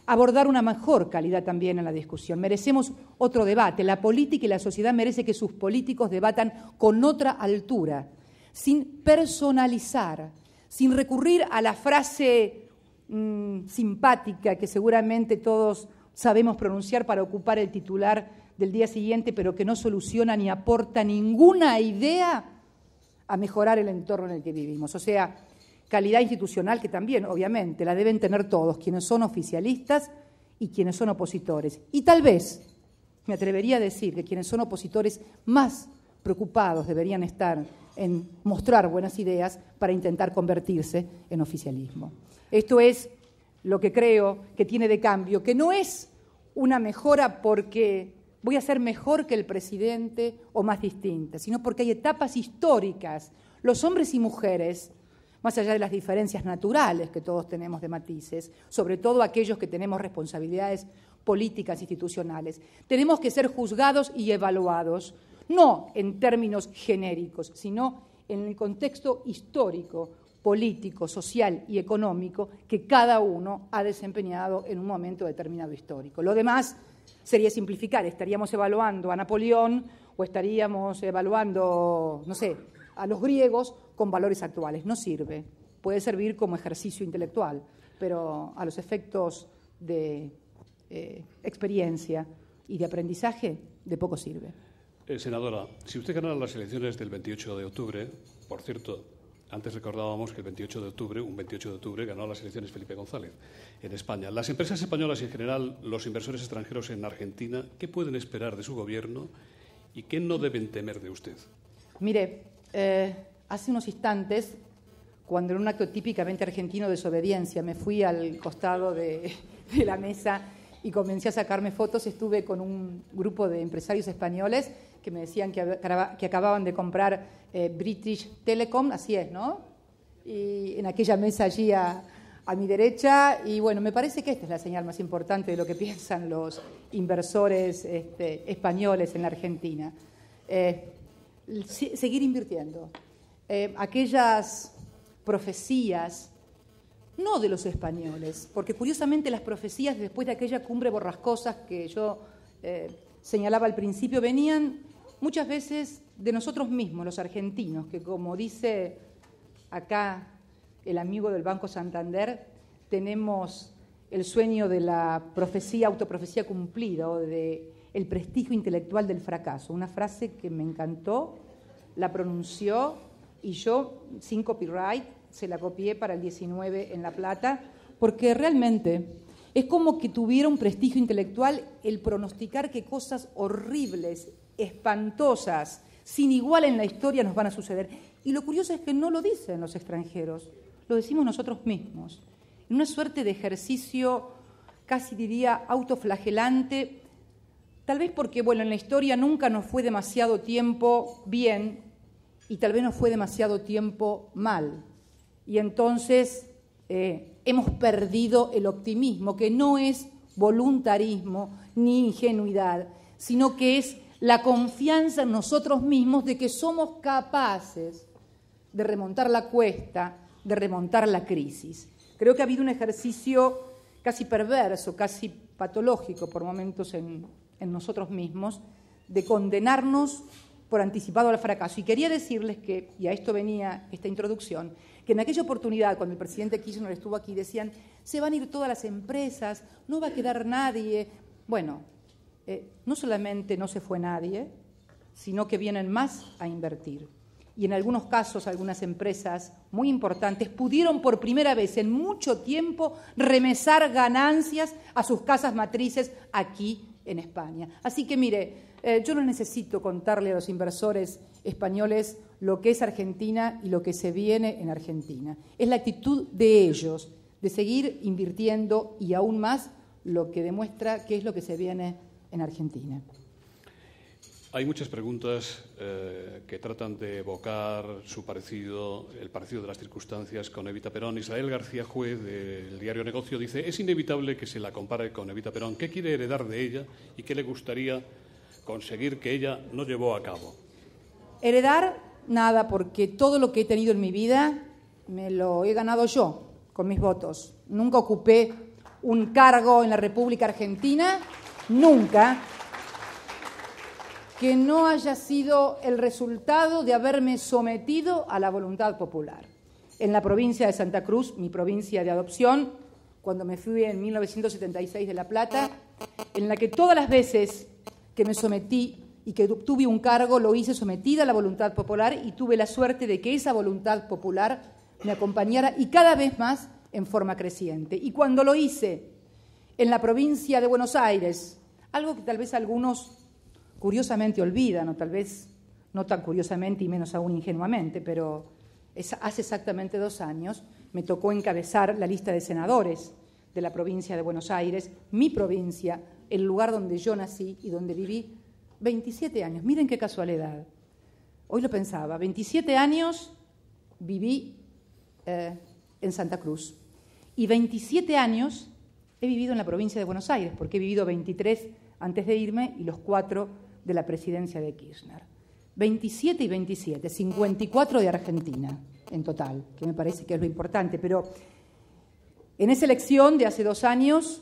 abordar una mejor calidad también en la discusión. Merecemos otro debate. La política y la sociedad merece que sus políticos debatan con otra altura, sin personalizar, sin recurrir a la frase simpática que seguramente todos sabemos pronunciar para ocupar el titular del día siguiente, pero que no soluciona ni aporta ninguna idea a mejorar el entorno en el que vivimos. O sea, calidad institucional que también, obviamente, la deben tener todos, quienes son oficialistas y quienes son opositores. Y tal vez, me atrevería a decir que quienes son opositores más preocupados deberían estar en mostrar buenas ideas para intentar convertirse en oficialismo. Esto es lo que creo que tiene de cambio, que no es una mejora porque voy a ser mejor que el presidente o más distinta, sino porque hay etapas históricas. Los hombres y mujeres, más allá de las diferencias naturales que todos tenemos de matices, sobre todo aquellos que tenemos responsabilidades políticas institucionales, tenemos que ser juzgados y evaluados, no en términos genéricos, sino en el contexto histórico, político, social y económico que cada uno ha desempeñado en un momento determinado histórico. Lo demás sería simplificar, estaríamos evaluando a Napoleón o estaríamos evaluando, no sé, a los griegos con valores actuales. No sirve, puede servir como ejercicio intelectual, pero a los efectos de experiencia y de aprendizaje de poco sirve. Senadora, si usted ganara las elecciones del 28 de octubre, por cierto, antes recordábamos que el 28 de octubre, un 28 de octubre, ganó las elecciones Felipe González en España. Las empresas españolas y en general los inversores extranjeros en Argentina, ¿qué pueden esperar de su gobierno y qué no deben temer de usted? Mire, hace unos instantes, cuando en un acto típicamente argentino de desobediencia me fui al costado de la mesa y comencé a sacarme fotos, estuve con un grupo de empresarios españoles que me decían que acababan de comprar British Telecom, así es, ¿no? Y en aquella mesa allí a mi derecha, y bueno, me parece que esta es la señal más importante de lo que piensan los inversores españoles en la Argentina. Seguir invirtiendo. Aquellas profecías, no de los españoles, porque curiosamente las profecías después de aquella cumbre borrascosas que yo señalaba al principio venían muchas veces de nosotros mismos, los argentinos, que como dice acá el amigo del Banco Santander, tenemos el sueño de la profecía, autoprofecía cumplida o de el prestigio intelectual del fracaso. Una frase que me encantó, la pronunció y yo, sin copyright, se la copié para el 19 en La Plata, porque realmente es como que tuviera un prestigio intelectual el pronosticar que cosas horribles, espantosas, sin igual en la historia nos van a suceder. Y lo curioso es que no lo dicen los extranjeros, lo decimos nosotros mismos. En una suerte de ejercicio, casi diría autoflagelante, tal vez porque, bueno, en la historia nunca nos fue demasiado tiempo bien y tal vez nos fue demasiado tiempo mal. Y entonces hemos perdido el optimismo, que no es voluntarismo ni ingenuidad, sino que es la confianza en nosotros mismos de que somos capaces de remontar la cuesta, de remontar la crisis. Creo que ha habido un ejercicio casi perverso, casi patológico por momentos en nosotros mismos, de condenarnos por anticipado al fracaso. Y quería decirles que, y a esto venía esta introducción, que en aquella oportunidad, cuando el presidente Kirchner estuvo aquí, decían, se van a ir todas las empresas, no va a quedar nadie. Bueno, no solamente no se fue nadie, sino que vienen más a invertir. Y en algunos casos, algunas empresas muy importantes pudieron por primera vez en mucho tiempo remesar ganancias a sus casas matrices aquí en España. Así que, mire, yo no necesito contarle a los inversores españoles lo que es Argentina y lo que se viene en Argentina. Es la actitud de ellos de seguir invirtiendo y aún más lo que demuestra qué es lo que se viene en Argentina. Hay muchas preguntas que tratan de evocar el parecido de las circunstancias con Evita Perón. Israel García Juez, del diario Negocio, dice: es inevitable que se la compare con Evita Perón. ¿Qué quiere heredar de ella y qué le gustaría conseguir que ella no llevó a cabo? Heredar, nada, porque todo lo que he tenido en mi vida me lo he ganado yo, con mis votos. Nunca ocupé un cargo en la República Argentina, nunca, que no haya sido el resultado de haberme sometido a la voluntad popular. En la provincia de Santa Cruz, mi provincia de adopción, cuando me fui en 1976 de La Plata, en la que todas las veces que me sometí y que obtuve un cargo, lo hice sometida a la voluntad popular y tuve la suerte de que esa voluntad popular me acompañara y cada vez más en forma creciente. Y cuando lo hice en la provincia de Buenos Aires, algo que tal vez algunos curiosamente olvidan, o tal vez no tan curiosamente y menos aún ingenuamente, pero hace exactamente 2 años me tocó encabezar la lista de senadores de la provincia de Buenos Aires, mi provincia, el lugar donde yo nací y donde viví 27 años. Miren qué casualidad. Hoy lo pensaba, 27 años viví en Santa Cruz y 27 años he vivido en la provincia de Buenos Aires, porque he vivido 23 antes de irme y los 4 de la presidencia de Kirchner. 27 y 27, 54 de Argentina en total, que me parece que es lo importante. Pero en esa elección de hace 2 años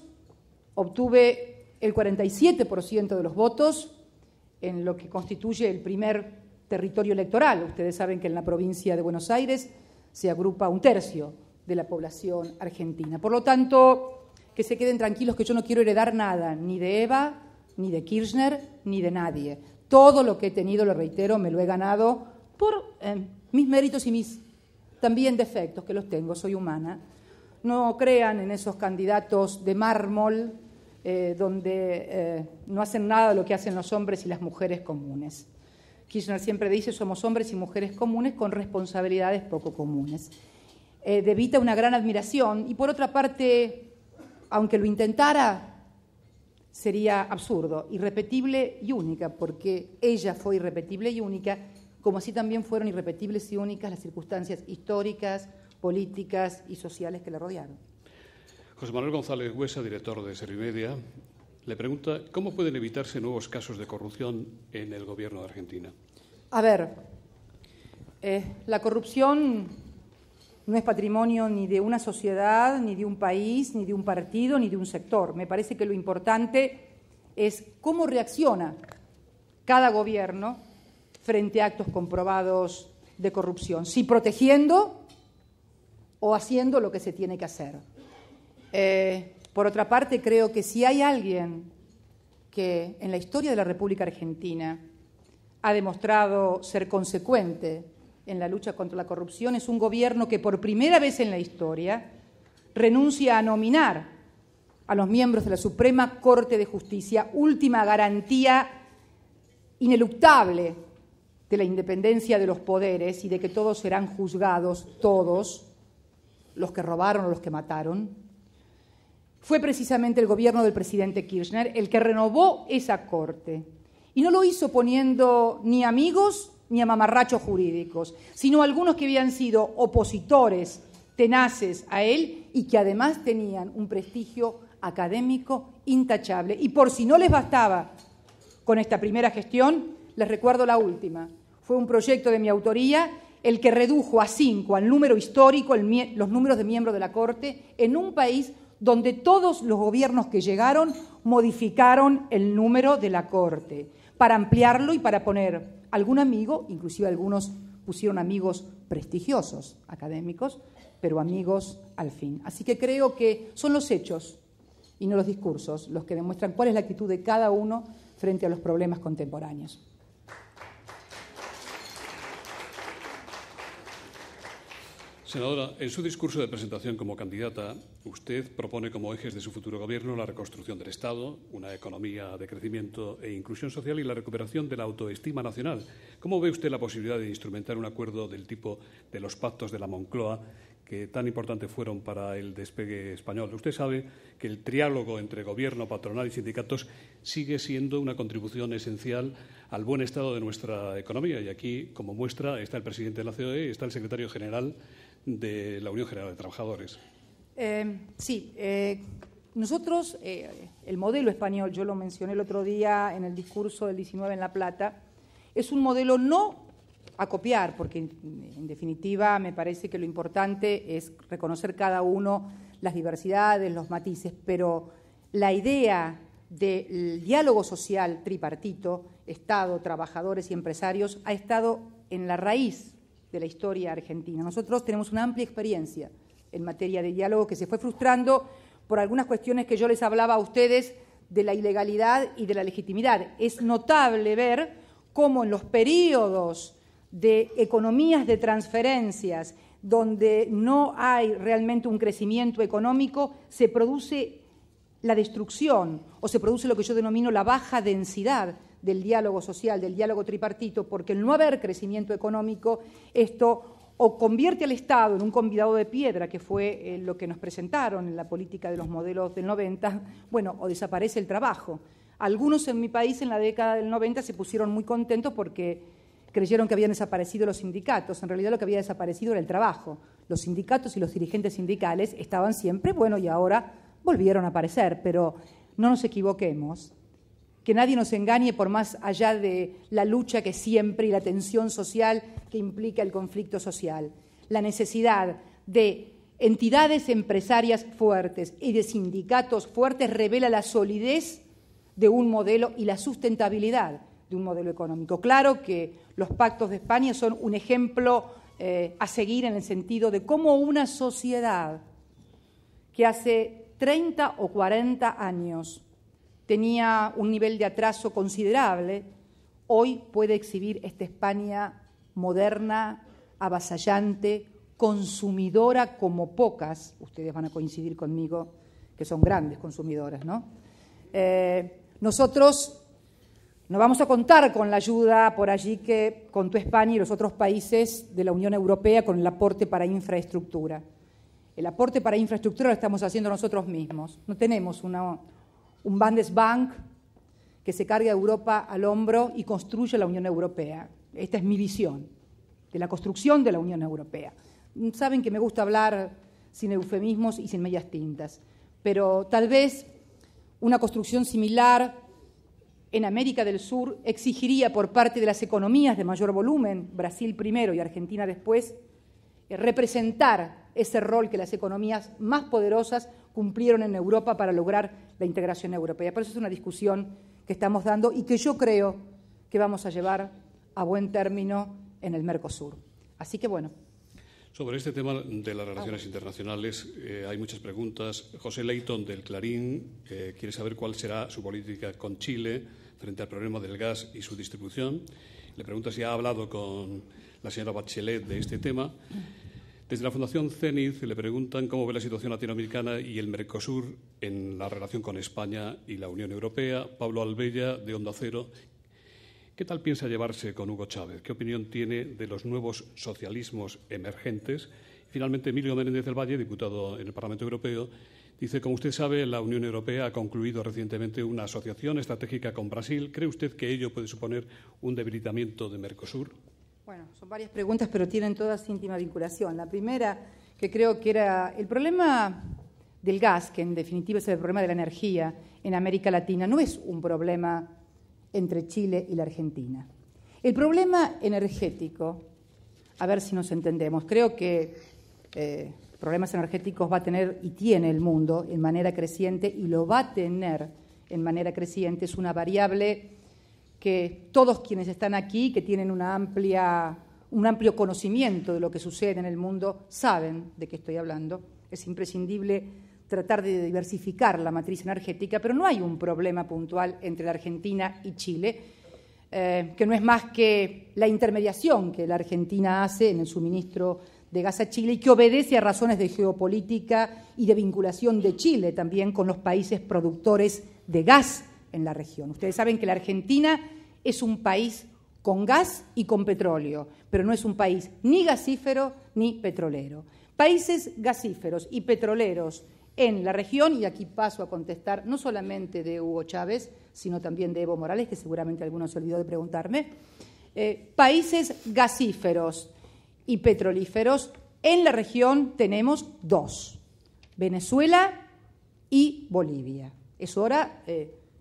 obtuve el 47% de los votos en lo que constituye el primer territorio electoral. Ustedes saben que en la provincia de Buenos Aires se agrupa 1/3 de la población argentina. Por lo tanto, que se queden tranquilos que yo no quiero heredar nada, ni de Eva, ni de Kirchner, ni de nadie. Todo lo que he tenido, lo reitero, me lo he ganado por mis méritos y mis también defectos, que los tengo, soy humana. No crean en esos candidatos de mármol donde no hacen nada de lo que hacen los hombres y las mujeres comunes. Kirchner siempre dice: somos hombres y mujeres comunes con responsabilidades poco comunes. De Evita una gran admiración y por otra parte, aunque lo intentara, sería absurdo, irrepetible y única, porque ella fue irrepetible y única, como así también fueron irrepetibles y únicas las circunstancias históricas, políticas y sociales que la rodearon. José Manuel González Huesa, director de Servimedia, le pregunta: ¿cómo pueden evitarse nuevos casos de corrupción en el gobierno de Argentina? A ver, la corrupción no es patrimonio ni de una sociedad, ni de un país, ni de un partido, ni de un sector. Me parece que lo importante es cómo reacciona cada gobierno frente a actos comprobados de corrupción, si protegiendo o haciendo lo que se tiene que hacer. Por otra parte, creo que si hay alguien que en la historia de la República Argentina ha demostrado ser consecuente en la lucha contra la corrupción, es un gobierno que por primera vez en la historia renuncia a nominar a los miembros de la Suprema Corte de Justicia, última garantía ineluctable de la independencia de los poderes y de que todos serán juzgados, todos, los que robaron o los que mataron. Fue precisamente el gobierno del presidente Kirchner el que renovó esa Corte. Y no lo hizo poniendo ni amigos ni a mamarrachos jurídicos, sino algunos que habían sido opositores tenaces a él y que además tenían un prestigio académico intachable. Y por si no les bastaba con esta primera gestión, les recuerdo la última. Fue un proyecto de mi autoría el que redujo a 5 al número histórico los números de miembros de la Corte en un país donde todos los gobiernos que llegaron modificaron el número de la Corte para ampliarlo y para poner algún amigo, inclusive algunos pusieron amigos prestigiosos, académicos, pero amigos al fin. Así que creo que son los hechos y no los discursos los que demuestran cuál es la actitud de cada uno frente a los problemas contemporáneos. Senadora, en su discurso de presentación como candidata, usted propone como ejes de su futuro gobierno la reconstrucción del Estado, una economía de crecimiento e inclusión social y la recuperación de la autoestima nacional. ¿Cómo ve usted la posibilidad de instrumentar un acuerdo del tipo de los pactos de la Moncloa que tan importantes fueron para el despegue español. Usted sabe que el triálogo entre gobierno, patronal y sindicatos sigue siendo una contribución esencial al buen estado de nuestra economía. Y aquí, como muestra, está el presidente de la COE y está el secretario general de la Unión General de Trabajadores. Nosotros, el modelo español, yo lo mencioné el otro día en el discurso del 19 en La Plata, es un modelo no a copiar, porque en definitiva me parece que lo importante es reconocer cada uno las diversidades, los matices, pero la idea del diálogo social tripartito, Estado, trabajadores y empresarios, ha estado en la raíz de la historia argentina. Nosotros tenemos una amplia experiencia en materia de diálogo que se fue frustrando por algunas cuestiones que yo les hablaba a ustedes de la ilegalidad y de la legitimidad. Es notable ver cómo en los periodos de economías de transferencias donde no hay realmente un crecimiento económico, se produce la destrucción o se produce lo que yo denomino la baja densidad del diálogo social, del diálogo tripartito, porque el no haber crecimiento económico, esto o convierte al Estado en un convidado de piedra, que fue lo que nos presentaron en la política de los modelos del 90, bueno, o desaparece el trabajo. Algunos en mi país en la década del 90 se pusieron muy contentos porque creyeron que habían desaparecido los sindicatos. En realidad lo que había desaparecido era el trabajo. Los sindicatos y los dirigentes sindicales estaban siempre, bueno, y ahora volvieron a aparecer, pero no nos equivoquemos, que nadie nos engañe por más allá de la lucha que siempre y la tensión social que implica el conflicto social. La necesidad de entidades empresarias fuertes y de sindicatos fuertes revela la solidez de un modelo y la sustentabilidad de un modelo económico. Claro que los pactos de España son un ejemplo a seguir en el sentido de cómo una sociedad que hace 30 o 40 años tenía un nivel de atraso considerable, hoy puede exhibir esta España moderna, avasallante, consumidora como pocas, ustedes van a coincidir conmigo que son grandes consumidoras, ¿no? Nosotros no vamos a contar con la ayuda por allí que contó España y los otros países de la Unión Europea con el aporte para infraestructura. El aporte para infraestructura lo estamos haciendo nosotros mismos. No tenemos un Bundesbank que se cargue a Europa al hombro y construya la Unión Europea. Esta es mi visión de la construcción de la Unión Europea. Saben que me gusta hablar sin eufemismos y sin medias tintas, pero tal vez una construcción similar en América del Sur exigiría por parte de las economías de mayor volumen, Brasil primero y Argentina después, representar ese rol que las economías más poderosas cumplieron en Europa para lograr la integración europea. Por eso es una discusión que estamos dando y que yo creo que vamos a llevar a buen término en el Mercosur. Así que bueno. Sobre este tema de las relaciones internacionales hay muchas preguntas. José Leighton, del Clarín, quiere saber cuál será su política con Chile frente al problema del gas y su distribución. Le pregunta si ha hablado con la señora Bachelet de este tema. Desde la Fundación CENIZ le preguntan cómo ve la situación latinoamericana y el Mercosur en la relación con España y la Unión Europea. Pablo Albella, de Onda Cero, ¿qué tal piensa llevarse con Hugo Chávez? ¿Qué opinión tiene de los nuevos socialismos emergentes? Finalmente, Emilio Menéndez del Valle, diputado en el Parlamento Europeo, dice, como usted sabe, la Unión Europea ha concluido recientemente una asociación estratégica con Brasil. ¿Cree usted que ello puede suponer un debilitamiento de Mercosur? Bueno, son varias preguntas, pero tienen todas íntima vinculación. La primera, que creo que era el problema del gas, que en definitiva es el problema de la energía en América Latina, no es un problema entre Chile y la Argentina. El problema energético, a ver si nos entendemos, creo que problemas energéticos va a tener y tiene el mundo en manera creciente y lo va a tener en manera creciente, es una variable que todos quienes están aquí, que tienen un amplio conocimiento de lo que sucede en el mundo, saben de qué estoy hablando. Es imprescindible tratar de diversificar la matriz energética, pero no hay un problema puntual entre la Argentina y Chile, que no es más que la intermediación que la Argentina hace en el suministro de gas a Chile y que obedece a razones de geopolítica y de vinculación de Chile también con los países productores de gas en la región. Ustedes saben que la Argentina es un país con gas y con petróleo, pero no es un país ni gasífero ni petrolero. Países gasíferos y petroleros en la región, y aquí paso a contestar no solamente de Hugo Chávez, sino también de Evo Morales, que seguramente alguno se olvidó de preguntarme. Países gasíferos y petrolíferos en la región tenemos 2, Venezuela y Bolivia. Es hora,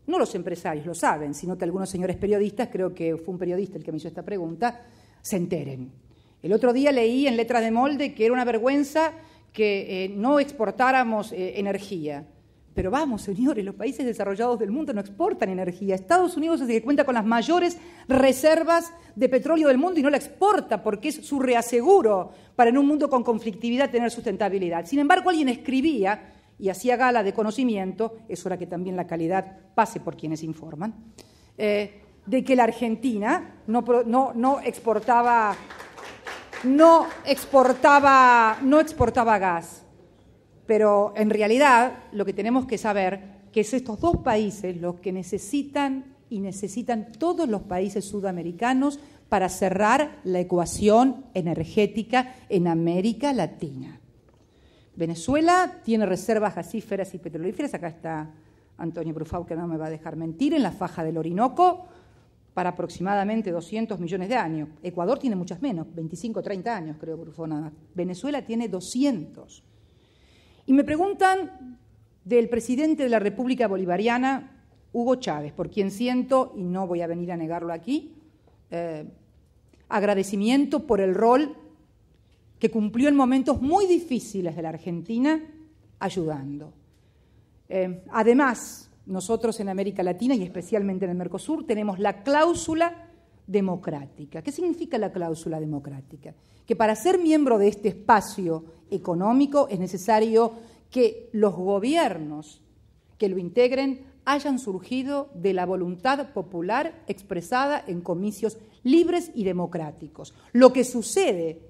no los empresarios lo saben, sino que algunos señores periodistas, creo que fue un periodista el que me hizo esta pregunta, se enteren. El otro día leí en letras de molde que era una vergüenza que no exportáramos energía. Pero vamos, señores, los países desarrollados del mundo no exportan energía. Estados Unidos es el que cuenta con las mayores reservas de petróleo del mundo y no la exporta porque es su reaseguro para en un mundo con conflictividad tener sustentabilidad. Sin embargo, alguien escribía y hacía gala de conocimiento, es hora que también la calidad pase por quienes informan, de que la Argentina no exportaba gas. Pero en realidad lo que tenemos que saber que es estos 2 países los que necesitan todos los países sudamericanos para cerrar la ecuación energética en América Latina. Venezuela tiene reservas gasíferas y petrolíferas, acá está Antonio Brufau, que no me va a dejar mentir, en la faja del Orinoco, para aproximadamente 200 millones de años. Ecuador tiene muchas menos, 25, 30 años, creo, Brufau, nada. Venezuela tiene 200. Y me preguntan del presidente de la República Bolivariana, Hugo Chávez, por quien siento, y no voy a venir a negarlo aquí, agradecimiento por el rol que cumplió en momentos muy difíciles de la Argentina, ayudando. Además, nosotros en América Latina y especialmente en el Mercosur tenemos la cláusula democrática. ¿Qué significa la cláusula democrática? Que para ser miembro de este espacio económico es necesario que los gobiernos que lo integren hayan surgido de la voluntad popular expresada en comicios libres y democráticos. Lo que sucede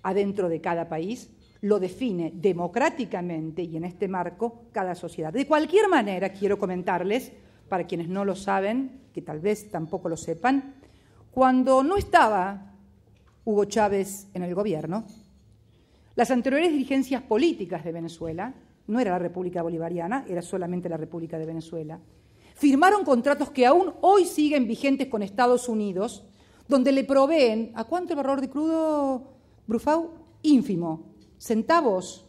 adentro de cada país lo define democráticamente y en este marco cada sociedad. De cualquier manera, quiero comentarles, para quienes no lo saben, que tal vez tampoco lo sepan, cuando no estaba Hugo Chávez en el gobierno, las anteriores dirigencias políticas de Venezuela, no era la República Bolivariana, era solamente la República de Venezuela, firmaron contratos que aún hoy siguen vigentes con Estados Unidos, donde le proveen, ¿a cuánto el barril de crudo, Brufau? Ínfimo, centavos,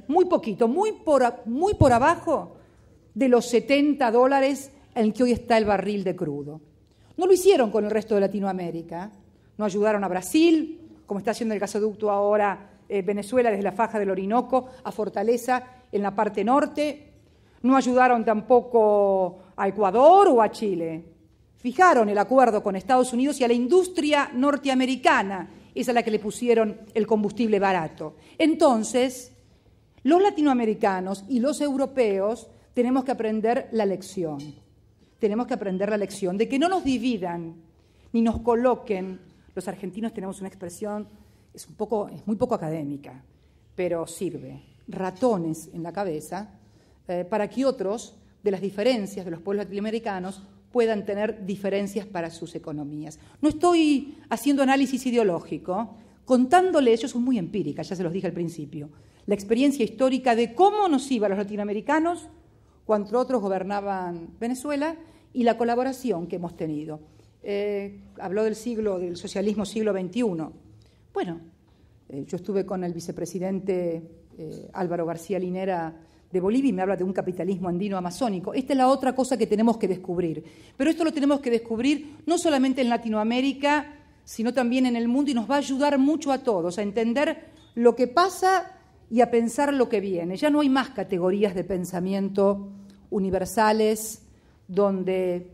muy poquito, muy por abajo de los $70 en que hoy está el barril de crudo. No lo hicieron con el resto de Latinoamérica, no ayudaron a Brasil, como está haciendo el gasoducto ahora Venezuela desde la faja del Orinoco a Fortaleza en la parte norte, no ayudaron tampoco a Ecuador o a Chile. Fijaron el acuerdo con Estados Unidos y a la industria norteamericana, es a la que le pusieron el combustible barato. Entonces, los latinoamericanos y los europeos tenemos que aprender la lección. Tenemos que aprender la lección de que no nos dividan ni nos coloquen. Los argentinos tenemos una expresión, es muy poco académica, pero sirve, ratones en la cabeza, para que otros, de las diferencias de los pueblos latinoamericanos, puedan tener diferencias para sus economías. No estoy haciendo análisis ideológico, contándoles, yo soy muy empírica, ya se los dije al principio, la experiencia histórica de cómo nos iba a los latinoamericanos cuando otros gobernaban Venezuela y la colaboración que hemos tenido. Habló del socialismo siglo XXI. Bueno, yo estuve con el vicepresidente Álvaro García Linera de Bolivia y me habla de un capitalismo andino amazónico. Esta es la otra cosa que tenemos que descubrir. Pero esto lo tenemos que descubrir no solamente en Latinoamérica, sino también en el mundo y nos va a ayudar mucho a todos a entender lo que pasa y a pensar lo que viene. Ya no hay más categorías de pensamiento universales donde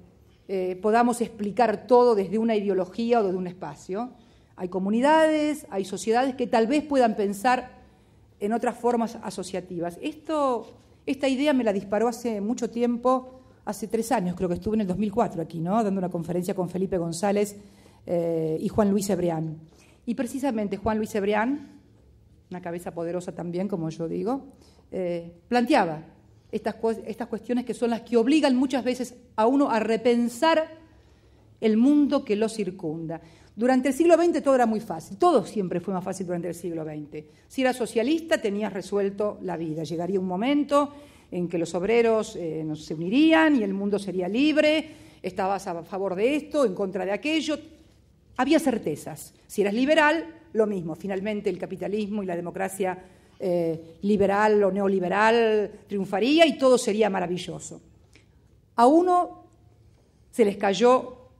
podamos explicar todo desde una ideología o desde un espacio. Hay comunidades, hay sociedades que tal vez puedan pensar en otras formas asociativas. Esta idea me la disparó hace mucho tiempo, hace 3 años, creo que estuve en el 2004 aquí, ¿no? Dando una conferencia con Felipe González y Juan Luis Cebrián. Y precisamente Juan Luis Cebrián, una cabeza poderosa también, como yo digo, planteaba estas cuestiones que son las que obligan muchas veces a uno a repensar el mundo que lo circunda. Durante el siglo XX todo era muy fácil, todo siempre fue más fácil durante el siglo XX. Si eras socialista tenías resuelto la vida, llegaría un momento en que los obreros se unirían y el mundo sería libre, estabas a favor de esto, en contra de aquello, había certezas. Si eras liberal, lo mismo, finalmente el capitalismo y la democracia liberal o neoliberal triunfaría y todo sería maravilloso. A uno se les cayó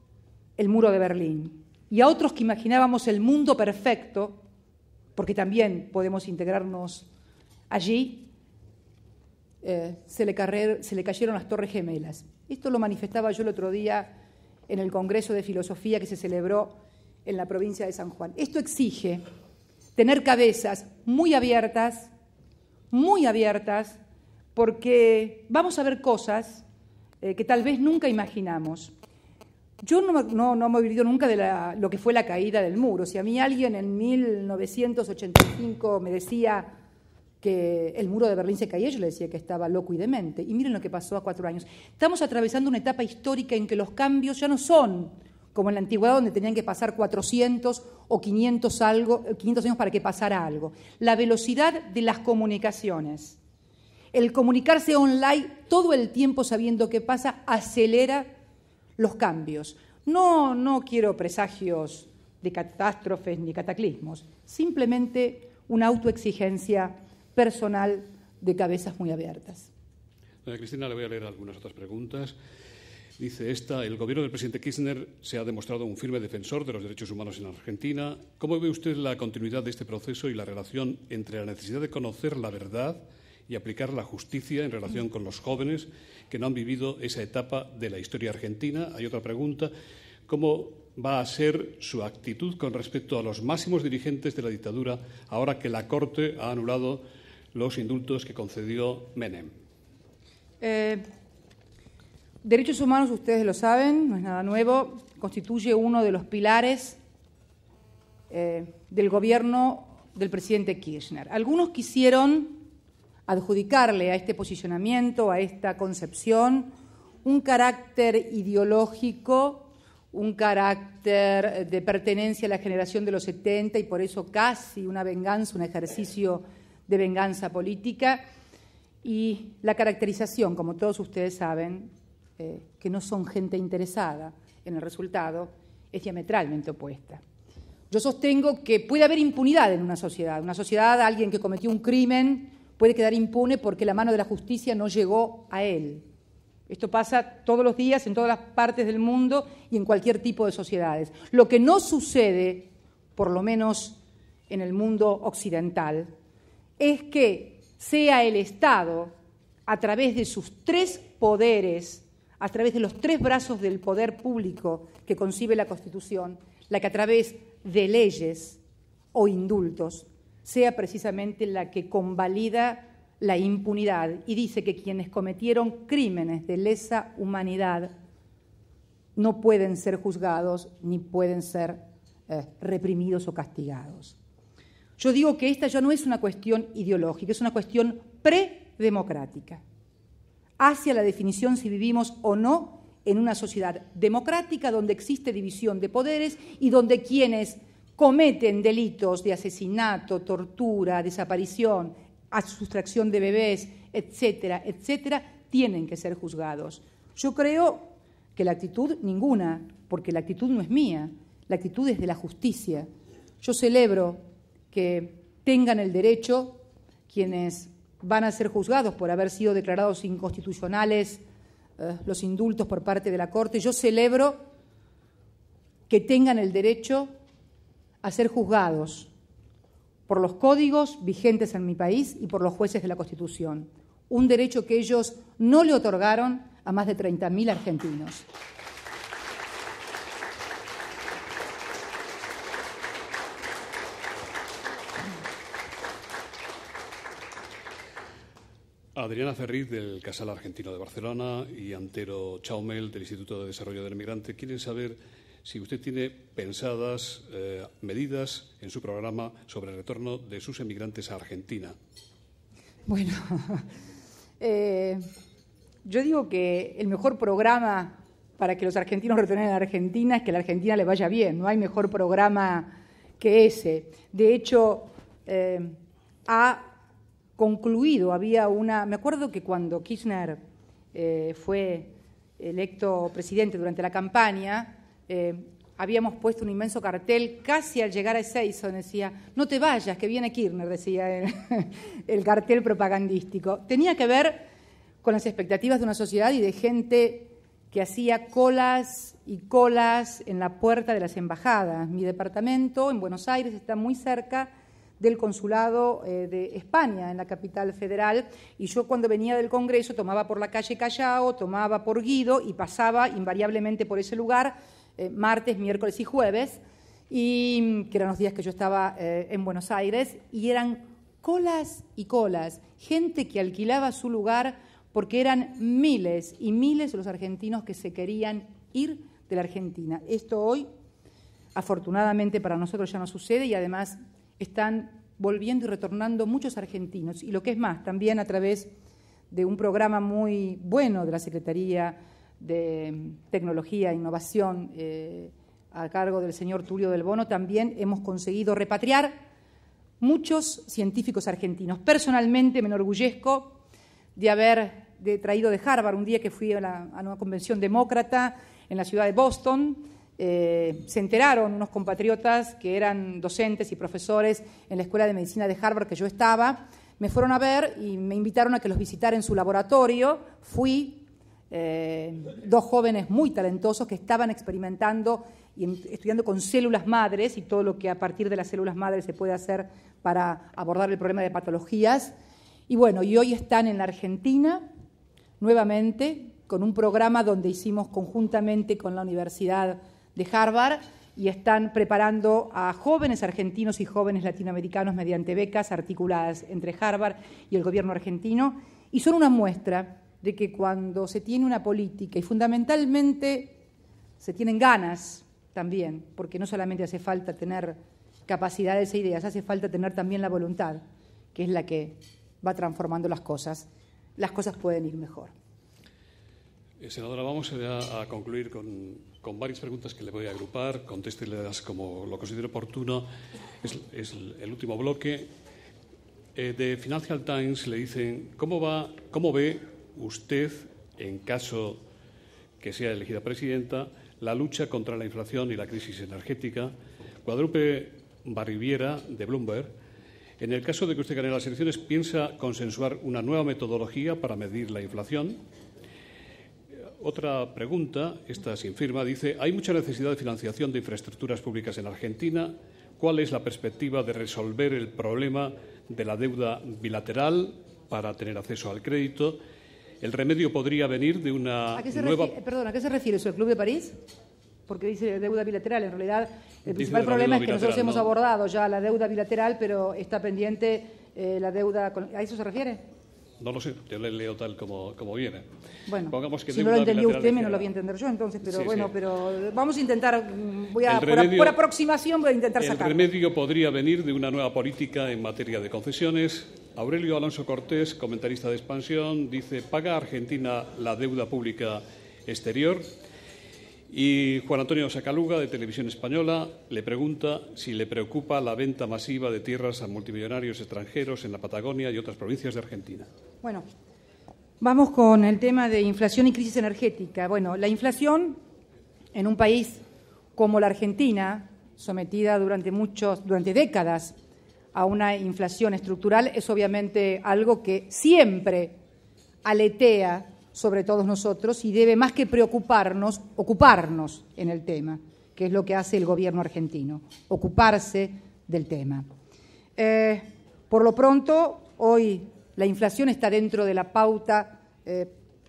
el muro de Berlín y a otros que imaginábamos el mundo perfecto, porque también podemos integrarnos allí, se le cayeron las Torres Gemelas. Esto lo manifestaba yo el otro día en el Congreso de Filosofía que se celebró en la provincia de San Juan. Esto exige tener cabezas muy abiertas, porque vamos a ver cosas que tal vez nunca imaginamos. Yo no me he vivido nunca de lo que fue la caída del muro. Si a mí alguien en 1985 me decía que el muro de Berlín se caía, yo le decía que estaba loco y demente. Y miren lo que pasó a 4 años. Estamos atravesando una etapa histórica en que los cambios ya no son como en la antigüedad donde tenían que pasar 400 o 500 años para que pasara algo. La velocidad de las comunicaciones, el comunicarse online todo el tiempo sabiendo qué pasa, acelera los cambios. No quiero presagios de catástrofes ni cataclismos, simplemente una autoexigencia personal de cabezas muy abiertas. Doña Cristina, le voy a leer algunas otras preguntas. Dice esta: el gobierno del presidente Kirchner se ha demostrado un firme defensor de los derechos humanos en Argentina. ¿Cómo ve usted la continuidad de este proceso y la relación entre la necesidad de conocer la verdad y aplicar la justicia en relación con los jóvenes que no han vivido esa etapa de la historia argentina? Hay otra pregunta: ¿cómo va a ser su actitud con respecto a los máximos dirigentes de la dictadura ahora que la Corte ha anulado los indultos que concedió Menem? Derechos humanos, ustedes lo saben, no es nada nuevo, constituye uno de los pilares del gobierno del presidente Kirchner. Algunos quisieron adjudicarle a este posicionamiento, a esta concepción, un carácter ideológico, un carácter de pertenencia a la generación de los 70 y por eso casi una venganza, un ejercicio de venganza política, y la caracterización, como todos ustedes saben, que no son gente interesada en el resultado, es diametralmente opuesta. Yo sostengo que puede haber impunidad en una sociedad. Una sociedad, alguien que cometió un crimen puede quedar impune porque la mano de la justicia no llegó a él. Esto pasa todos los días en todas las partes del mundo y en cualquier tipo de sociedades. Lo que no sucede, por lo menos en el mundo occidental, es que sea el Estado, a través de sus 3 poderes, a través de los 3 brazos del poder público que concibe la Constitución, la que a través de leyes o indultos sea precisamente la que convalida la impunidad y dice que quienes cometieron crímenes de lesa humanidad no pueden ser juzgados ni pueden ser reprimidos o castigados. Yo digo que esta ya no es una cuestión ideológica, es una cuestión predemocrática, hacia la definición si vivimos o no en una sociedad democrática donde existe división de poderes y donde quienes cometen delitos de asesinato, tortura, desaparición, sustracción de bebés, etcétera, etcétera, tienen que ser juzgados. Yo creo que la actitud ninguna, porque la actitud no es mía, la actitud es de la justicia. Yo celebro que tengan el derecho quienes van a ser juzgados por haber sido declarados inconstitucionales los indultos por parte de la Corte. Yo celebro que tengan el derecho a ser juzgados por los códigos vigentes en mi país y por los jueces de la Constitución. Un derecho que ellos no le otorgaron a más de 30.000 argentinos. Adriana Ferriz, del Casal Argentino de Barcelona, y Antero Chaumel, del Instituto de Desarrollo del Migrante, quieren saber si usted tiene pensadas medidas en su programa sobre el retorno de sus emigrantes a Argentina. Bueno, yo digo que el mejor programa para que los argentinos retornen a la Argentina es que a la Argentina le vaya bien. No hay mejor programa que ese. De hecho, ha concluido, me acuerdo que cuando Kirchner fue electo presidente durante la campaña, habíamos puesto un inmenso cartel casi al llegar a Ezeiza, decía, no te vayas, que viene Kirchner, decía el cartel propagandístico. Tenía que ver con las expectativas de una sociedad y de gente que hacía colas y colas en la puerta de las embajadas. Mi departamento en Buenos Aires está muy cerca del consulado de España, en la capital federal, y yo cuando venía del Congreso tomaba por la calle Callao, tomaba por Guido y pasaba invariablemente por ese lugar, martes, miércoles y jueves, y que eran los días que yo estaba en Buenos Aires, y eran colas y colas, gente que alquilaba su lugar porque eran miles y miles los argentinos que se querían ir de la Argentina. Esto hoy, afortunadamente para nosotros ya no sucede y además están volviendo y retornando muchos argentinos. Y lo que es más, también a través de un programa muy bueno de la Secretaría de Tecnología e Innovación a cargo del señor Tulio Del Bono, también hemos conseguido repatriar muchos científicos argentinos. Personalmente me enorgullezco de haber traído de Harvard un día que fui a una convención demócrata en la ciudad de Boston. Se enteraron unos compatriotas que eran docentes y profesores en la Escuela de Medicina de Harvard que yo estaba, me fueron a ver y me invitaron a que los visitara en su laboratorio. Fui, dos jóvenes muy talentosos que estaban experimentando y estudiando con células madres y todo lo que a partir de las células madres se puede hacer para abordar el problema de patologías. Y bueno, y hoy están en la Argentina nuevamente con un programa donde hicimos conjuntamente con la Universidad de Harvard y están preparando a jóvenes argentinos y jóvenes latinoamericanos mediante becas articuladas entre Harvard y el gobierno argentino, y son una muestra de que cuando se tiene una política y fundamentalmente se tienen ganas también, porque no solamente hace falta tener capacidades e ideas, hace falta tener también la voluntad, que es la que va transformando las cosas pueden ir mejor. Senadora, vamos a concluir con varias preguntas que le voy a agrupar, contéstelas como lo considero oportuno. Es el último bloque. De Financial Times le dicen, ¿cómo ve usted, en caso que sea elegida presidenta, la lucha contra la inflación y la crisis energética? Guadalupe Barriviera, de Bloomberg, en el caso de que usted gane las elecciones, ¿piensa consensuar una nueva metodología para medir la inflación? Otra pregunta, esta sin firma, dice, hay mucha necesidad de financiación de infraestructuras públicas en Argentina. ¿Cuál es la perspectiva de resolver el problema de la deuda bilateral para tener acceso al crédito? ¿El remedio podría venir de una nueva... Perdón, ¿a qué se refiere eso? ¿El Club de París? Porque dice deuda bilateral. En realidad, el principal problema es que nosotros hemos abordado ya la deuda bilateral, pero está pendiente la deuda... ¿A eso se refiere? No lo sé, yo le leo tal como viene. Bueno, pongamos que si no lo entendió usted, menos lo voy a entender yo, entonces, pero sí, bueno, sí. Pero vamos a intentar, por aproximación voy a intentar sacar. El remedio podría venir de una nueva política en materia de concesiones. Aurelio Alonso Cortés, comentarista de Expansión, dice, ¿paga Argentina la deuda pública exterior? Y Juan Antonio Sacaluga, de Televisión Española, le pregunta si le preocupa la venta masiva de tierras a multimillonarios extranjeros en la Patagonia y otras provincias de Argentina. Bueno, vamos con el tema de inflación y crisis energética. Bueno, la inflación en un país como la Argentina, sometida durante décadas a una inflación estructural, es obviamente algo que siempre aletea sobre todos nosotros y debe más que preocuparnos, ocuparnos en el tema, que es lo que hace el gobierno argentino, ocuparse del tema. Por lo pronto, hoy la inflación está dentro de la pauta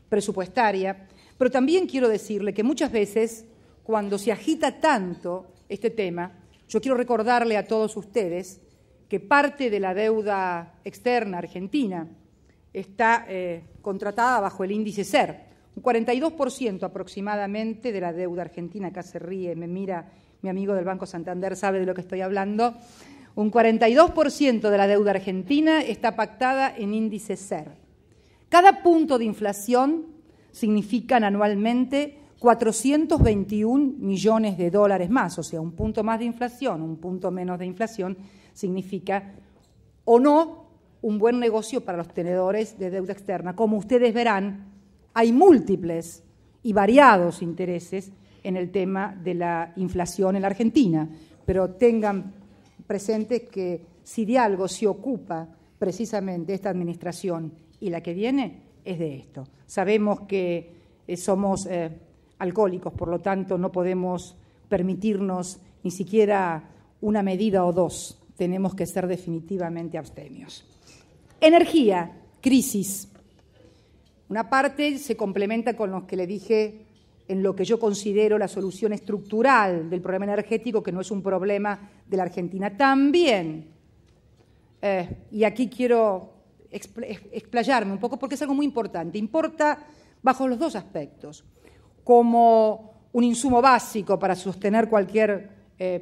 presupuestaria, pero también quiero decirle que muchas veces, cuando se agita tanto este tema, yo quiero recordarle a todos ustedes que parte de la deuda externa argentina está contratada bajo el índice SER. Un 42% aproximadamente de la deuda argentina, acá se ríe, me mira mi amigo del Banco Santander, sabe de lo que estoy hablando, un 42% de la deuda argentina está pactada en índice SER. Cada punto de inflación significan anualmente 421 millones de dólares más, o sea, un punto más de inflación, un punto menos de inflación, significa o no un buen negocio para los tenedores de deuda externa. Como ustedes verán, hay múltiples y variados intereses en el tema de la inflación en la Argentina, pero tengan presente que si de algo se ocupa precisamente esta administración y la que viene, es de esto. Sabemos que somos alcohólicos, por lo tanto no podemos permitirnos ni siquiera una medida o dos, tenemos que ser definitivamente abstemios. Energía, crisis. Una parte se complementa con lo que le dije en lo que yo considero la solución estructural del problema energético, que no es un problema de la Argentina. También, y aquí quiero explayarme un poco porque es algo muy importante, importa bajo los dos aspectos, como un insumo básico para sostener cualquier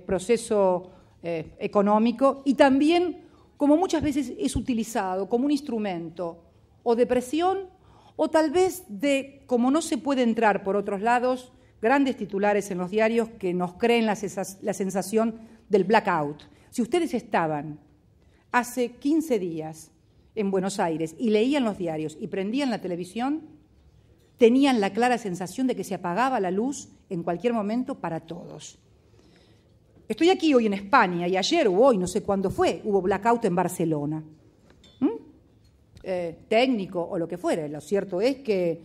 proceso económico y también como muchas veces es utilizado como un instrumento o de presión o tal vez de, como no se puede entrar por otros lados, grandes titulares en los diarios que nos creen la sensación del blackout. Si ustedes estaban hace 15 días en Buenos Aires y leían los diarios y prendían la televisión, tenían la clara sensación de que se apagaba la luz en cualquier momento para todos. Estoy aquí hoy en España y ayer o hoy, no sé cuándo fue, hubo blackout en Barcelona. Técnico o lo que fuera. Lo cierto es que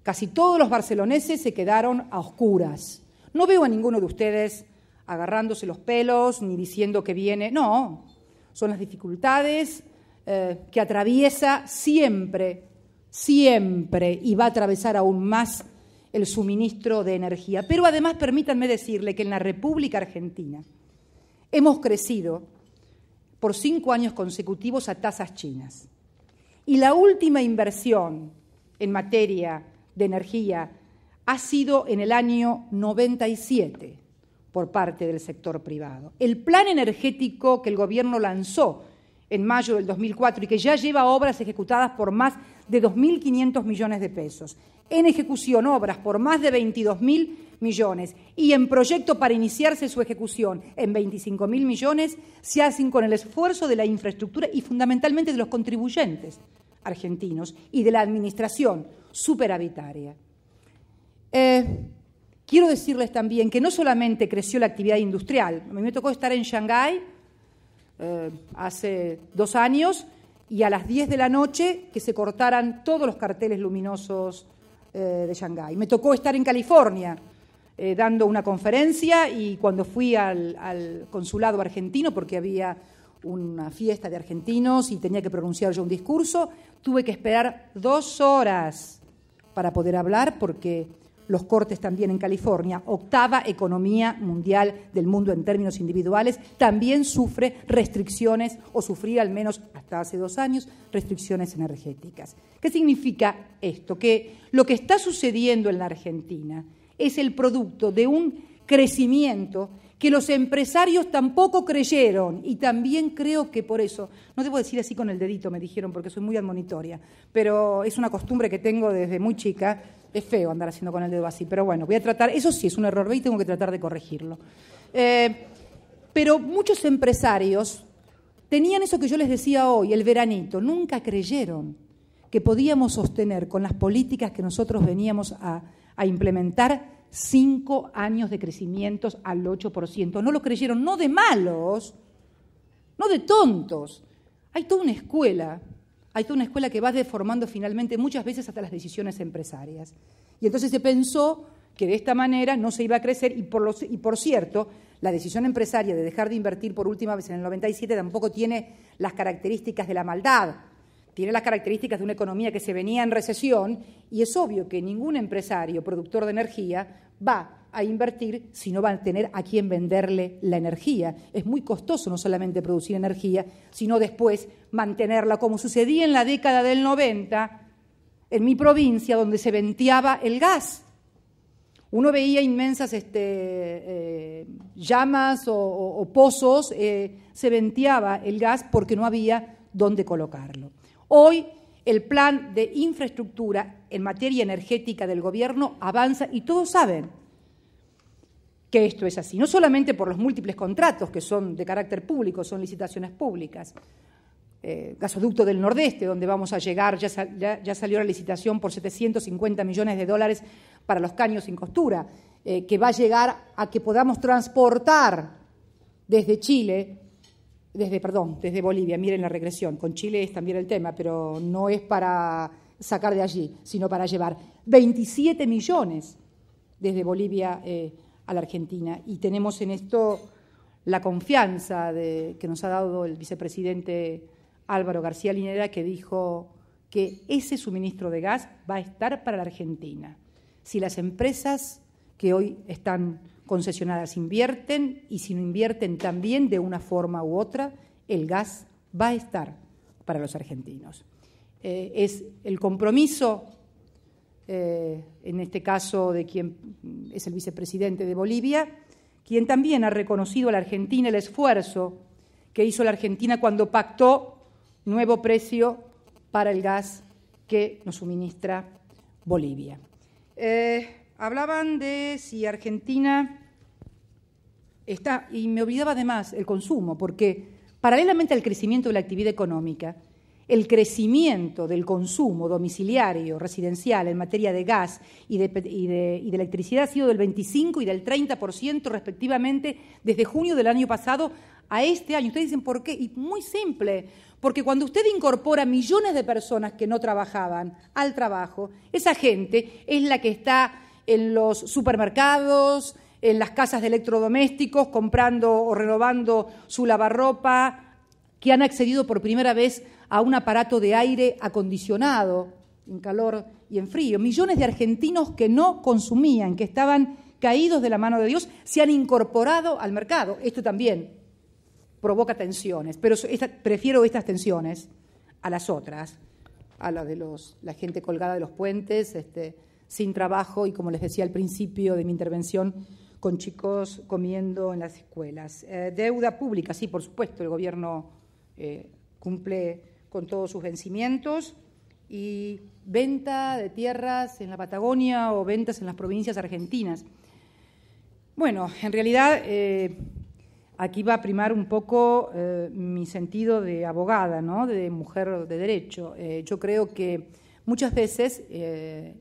casi todos los barceloneses se quedaron a oscuras. No veo a ninguno de ustedes agarrándose los pelos ni diciendo que viene. No, son las dificultades que atraviesa siempre y va a atravesar aún más el suministro de energía. Pero además permítanme decirle que en la República Argentina hemos crecido por 5 años consecutivos a tasas chinas. Y la última inversión en materia de energía ha sido en el año 97 por parte del sector privado. El plan energético que el gobierno lanzó en mayo del 2004 y que ya lleva obras ejecutadas por más de 2.500 millones de pesos, en ejecución obras por más de 22.000 millones y en proyecto para iniciarse su ejecución en 25.000 millones, se hacen con el esfuerzo de la infraestructura y fundamentalmente de los contribuyentes argentinos y de la administración superavitaria. Quiero decirles también que no solamente creció la actividad industrial, a mí me tocó estar en Shanghái hace 2 años y a las 10 de la noche que se cortaran todos los carteles luminosos de Shanghái. Me tocó estar en California dando una conferencia y cuando fui al consulado argentino, porque había una fiesta de argentinos y tenía que pronunciar yo un discurso, tuve que esperar 2 horas para poder hablar porque los cortes también en California, 8ª economía mundial del mundo en términos individuales, también sufre restricciones, o sufría al menos hasta hace 2 años, restricciones energéticas. ¿Qué significa esto? Que lo que está sucediendo en la Argentina es el producto de un crecimiento que los empresarios tampoco creyeron, y también creo que por eso, no debo decir así con el dedito, me dijeron, porque soy muy admonitoria, pero es una costumbre que tengo desde muy chica. Es feo andar haciendo con el dedo así, pero bueno, voy a tratar, eso sí es un error y tengo que tratar de corregirlo. Pero muchos empresarios tenían eso que yo les decía hoy, el veranito, nunca creyeron que podíamos sostener con las políticas que nosotros veníamos a implementar 5 años de crecimientos al 8%. No lo creyeron, no de malos, no de tontos. Hay toda una escuela que va deformando finalmente muchas veces hasta las decisiones empresarias. Y entonces se pensó que de esta manera no se iba a crecer y por cierto, la decisión empresaria de dejar de invertir por última vez en el 97 tampoco tiene las características de la maldad, tiene las características de una economía que se venía en recesión y es obvio que ningún empresario productor de energía va a invertir si no va a tener a quién venderle la energía. Es muy costoso no solamente producir energía, sino después mantenerla, como sucedía en la década del 90 en mi provincia, donde se venteaba el gas. Uno veía inmensas llamas o pozos, se venteaba el gas porque no había dónde colocarlo. Hoy El plan de infraestructura en materia energética del gobierno avanza y todos saben que esto es así, no solamente por los múltiples contratos que son de carácter público, son licitaciones públicas. Gasoducto del Nordeste, donde vamos a llegar, ya salió la licitación por $750 millones para los caños sin costura, que va a llegar a que podamos transportar desde Chile, desde Bolivia, miren la regresión, con Chile es también el tema, pero no es para sacar de allí, sino para llevar 27 millones desde Bolivia a la Argentina. Y tenemos en esto la confianza que nos ha dado el vicepresidente Álvaro García Linera, que dijo que ese suministro de gas va a estar para la Argentina. Si las empresas que hoy están concesionadas invierten, y si no invierten también de una forma u otra, el gas va a estar para los argentinos. Es el compromiso, en este caso de quien es el vicepresidente de Bolivia, quien también ha reconocido a la Argentina el esfuerzo que hizo la Argentina cuando pactó nuevo precio para el gas que nos suministra Bolivia. Hablaban de si Argentina está, y me olvidaba además el consumo, porque paralelamente al crecimiento de la actividad económica, el crecimiento del consumo domiciliario, residencial, en materia de gas y de electricidad ha sido del 25% y del 30% respectivamente desde junio del año pasado a este año. Ustedes dicen, ¿por qué? Y muy simple, porque cuando usted incorpora millones de personas que no trabajaban al trabajo, esa gente es la que está en los supermercados, en las casas de electrodomésticos, comprando o renovando su lavarropa, que han accedido por primera vez a un aparato de aire acondicionado en calor y en frío. Millones de argentinos que no consumían, que estaban caídos de la mano de Dios, se han incorporado al mercado. Esto también provoca tensiones, pero prefiero estas tensiones a las otras, a la de la gente colgada de los puentes, sin trabajo y, como les decía al principio de mi intervención, con chicos comiendo en las escuelas. Deuda pública, sí, por supuesto, el gobierno cumple con todos sus vencimientos, y venta de tierras en la Patagonia o ventas en las provincias argentinas. Bueno, en realidad aquí va a primar un poco mi sentido de abogada, ¿no?, de mujer de derecho. Yo creo que muchas veces,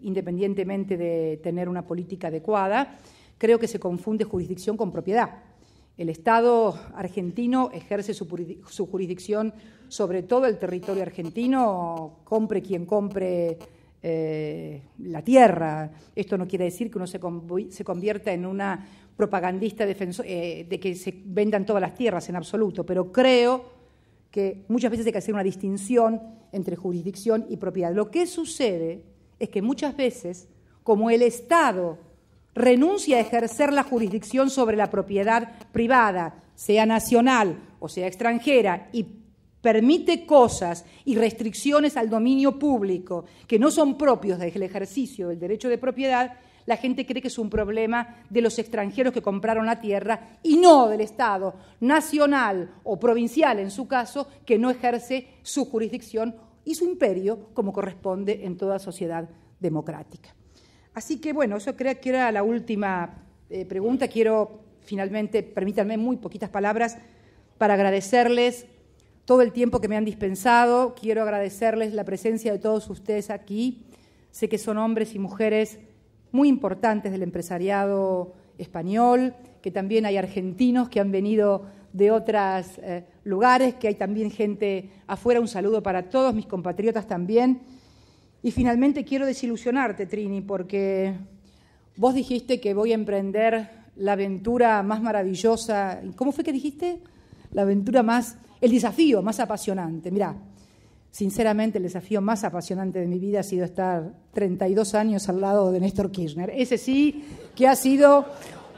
independientemente de tener una política adecuada, creo que se confunde jurisdicción con propiedad. El Estado argentino ejerce su jurisdicción sobre todo el territorio argentino, compre quien compre la tierra. Esto no quiere decir que uno se convierta en una propagandista de que se vendan todas las tierras, en absoluto, pero creo que muchas veces hay que hacer una distinción entre jurisdicción y propiedad. Lo que sucede es que muchas veces, como el Estado renuncia a ejercer la jurisdicción sobre la propiedad privada, sea nacional o sea extranjera, y permite cosas y restricciones al dominio público que no son propios del ejercicio del derecho de propiedad, la gente cree que es un problema de los extranjeros que compraron la tierra y no del Estado nacional o provincial, en su caso, que no ejerce su jurisdicción y su imperio como corresponde en toda sociedad democrática. Así que, bueno, eso creo que era la última pregunta. Quiero, finalmente, permítanme muy poquitas palabras para agradecerles todo el tiempo que me han dispensado. Quiero agradecerles la presencia de todos ustedes aquí. Sé que son hombres y mujeres muy importantes del empresariado español, que también hay argentinos que han venido de otros lugares, que hay también gente afuera. Un saludo para todos mis compatriotas también. Y finalmente quiero desilusionarte, Trini, porque vos dijiste que voy a emprender la aventura más maravillosa. ¿Cómo fue que dijiste? El desafío más apasionante. Mirá, sinceramente el desafío más apasionante de mi vida ha sido estar 32 años al lado de Néstor Kirchner. Ese sí que ha sido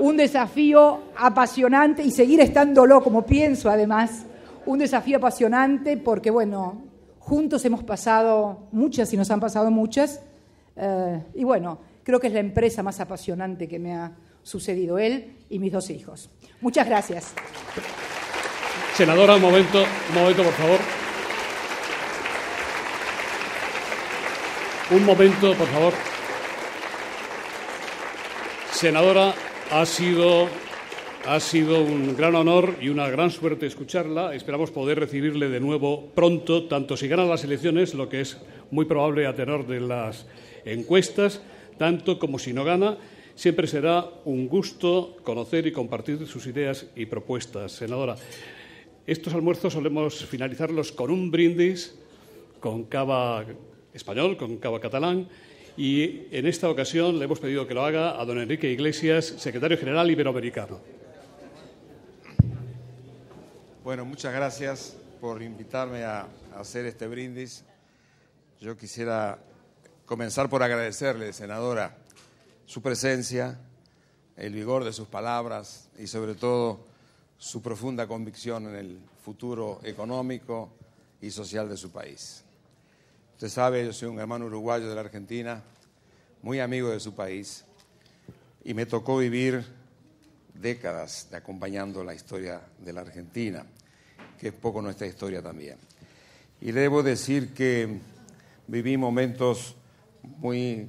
un desafío apasionante, y seguir estándolo, como pienso además, un desafío apasionante porque, bueno, juntos hemos pasado muchas y nos han pasado muchas, y bueno, creo que es la empresa más apasionante que me ha sucedido, él y mis 2 hijos. Muchas gracias. Senadora, un momento, por favor. Un momento, por favor. Senadora, ha sido un gran honor y una gran suerte escucharla. Esperamos poder recibirle de nuevo pronto, tanto si ganan las elecciones, lo que es muy probable a tenor de las encuestas, tanto como si no gana. Siempre será un gusto conocer y compartir sus ideas y propuestas. Senadora, estos almuerzos solemos finalizarlos con un brindis, con cava español, con cava catalán, y en esta ocasión le hemos pedido que lo haga a don Enrique Iglesias, secretario general iberoamericano. Bueno, muchas gracias por invitarme a hacer este brindis. Yo quisiera comenzar por agradecerle, senadora, su presencia, el vigor de sus palabras y sobre todo su profunda convicción en el futuro económico y social de su país. Usted sabe, yo soy un hermano uruguayo de la Argentina, muy amigo de su país, y me tocó vivir décadas acompañando la historia de la Argentina, que es poco nuestra historia también. Y debo decir que viví momentos muy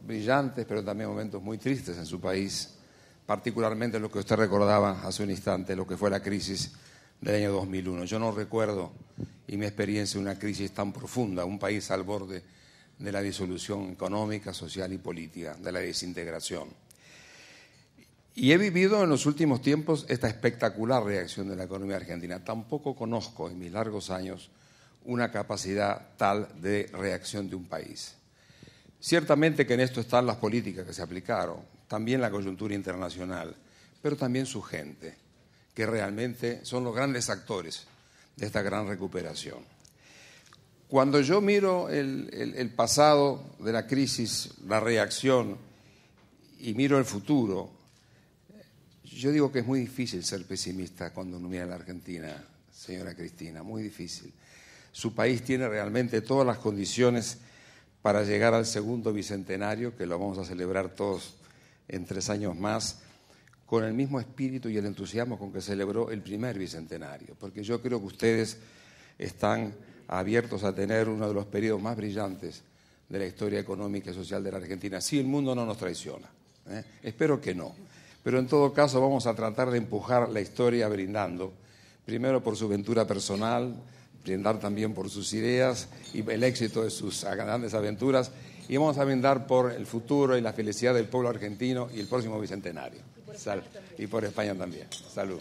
brillantes, pero también momentos muy tristes en su país, particularmente lo que usted recordaba hace un instante, lo que fue la crisis del año 2001. Yo no recuerdo, y mi experiencia, una crisis tan profunda, un país al borde de la disolución económica, social y política, de la desintegración. Y he vivido en los últimos tiempos esta espectacular reacción de la economía argentina. Tampoco conozco en mis largos años una capacidad tal de reacción de un país. Ciertamente que en esto están las políticas que se aplicaron, también la coyuntura internacional, pero también su gente, que realmente son los grandes actores de esta gran recuperación. Cuando yo miro el pasado de la crisis, la reacción, y miro el futuro, yo digo que es muy difícil ser pesimista cuando uno mira a la Argentina, señora Cristina, muy difícil. Su país tiene realmente todas las condiciones para llegar al segundo bicentenario, que lo vamos a celebrar todos en 3 años más, con el mismo espíritu y el entusiasmo con que celebró el primer bicentenario, porque yo creo que ustedes están abiertos a tener uno de los periodos más brillantes de la historia económica y social de la Argentina, si el mundo no nos traiciona. Espero que no, pero en todo caso vamos a tratar de empujar la historia brindando, primero por su ventura personal, brindar también por sus ideas y el éxito de sus grandes aventuras, y vamos a brindar por el futuro y la felicidad del pueblo argentino y el próximo bicentenario. Y por España también. Salud.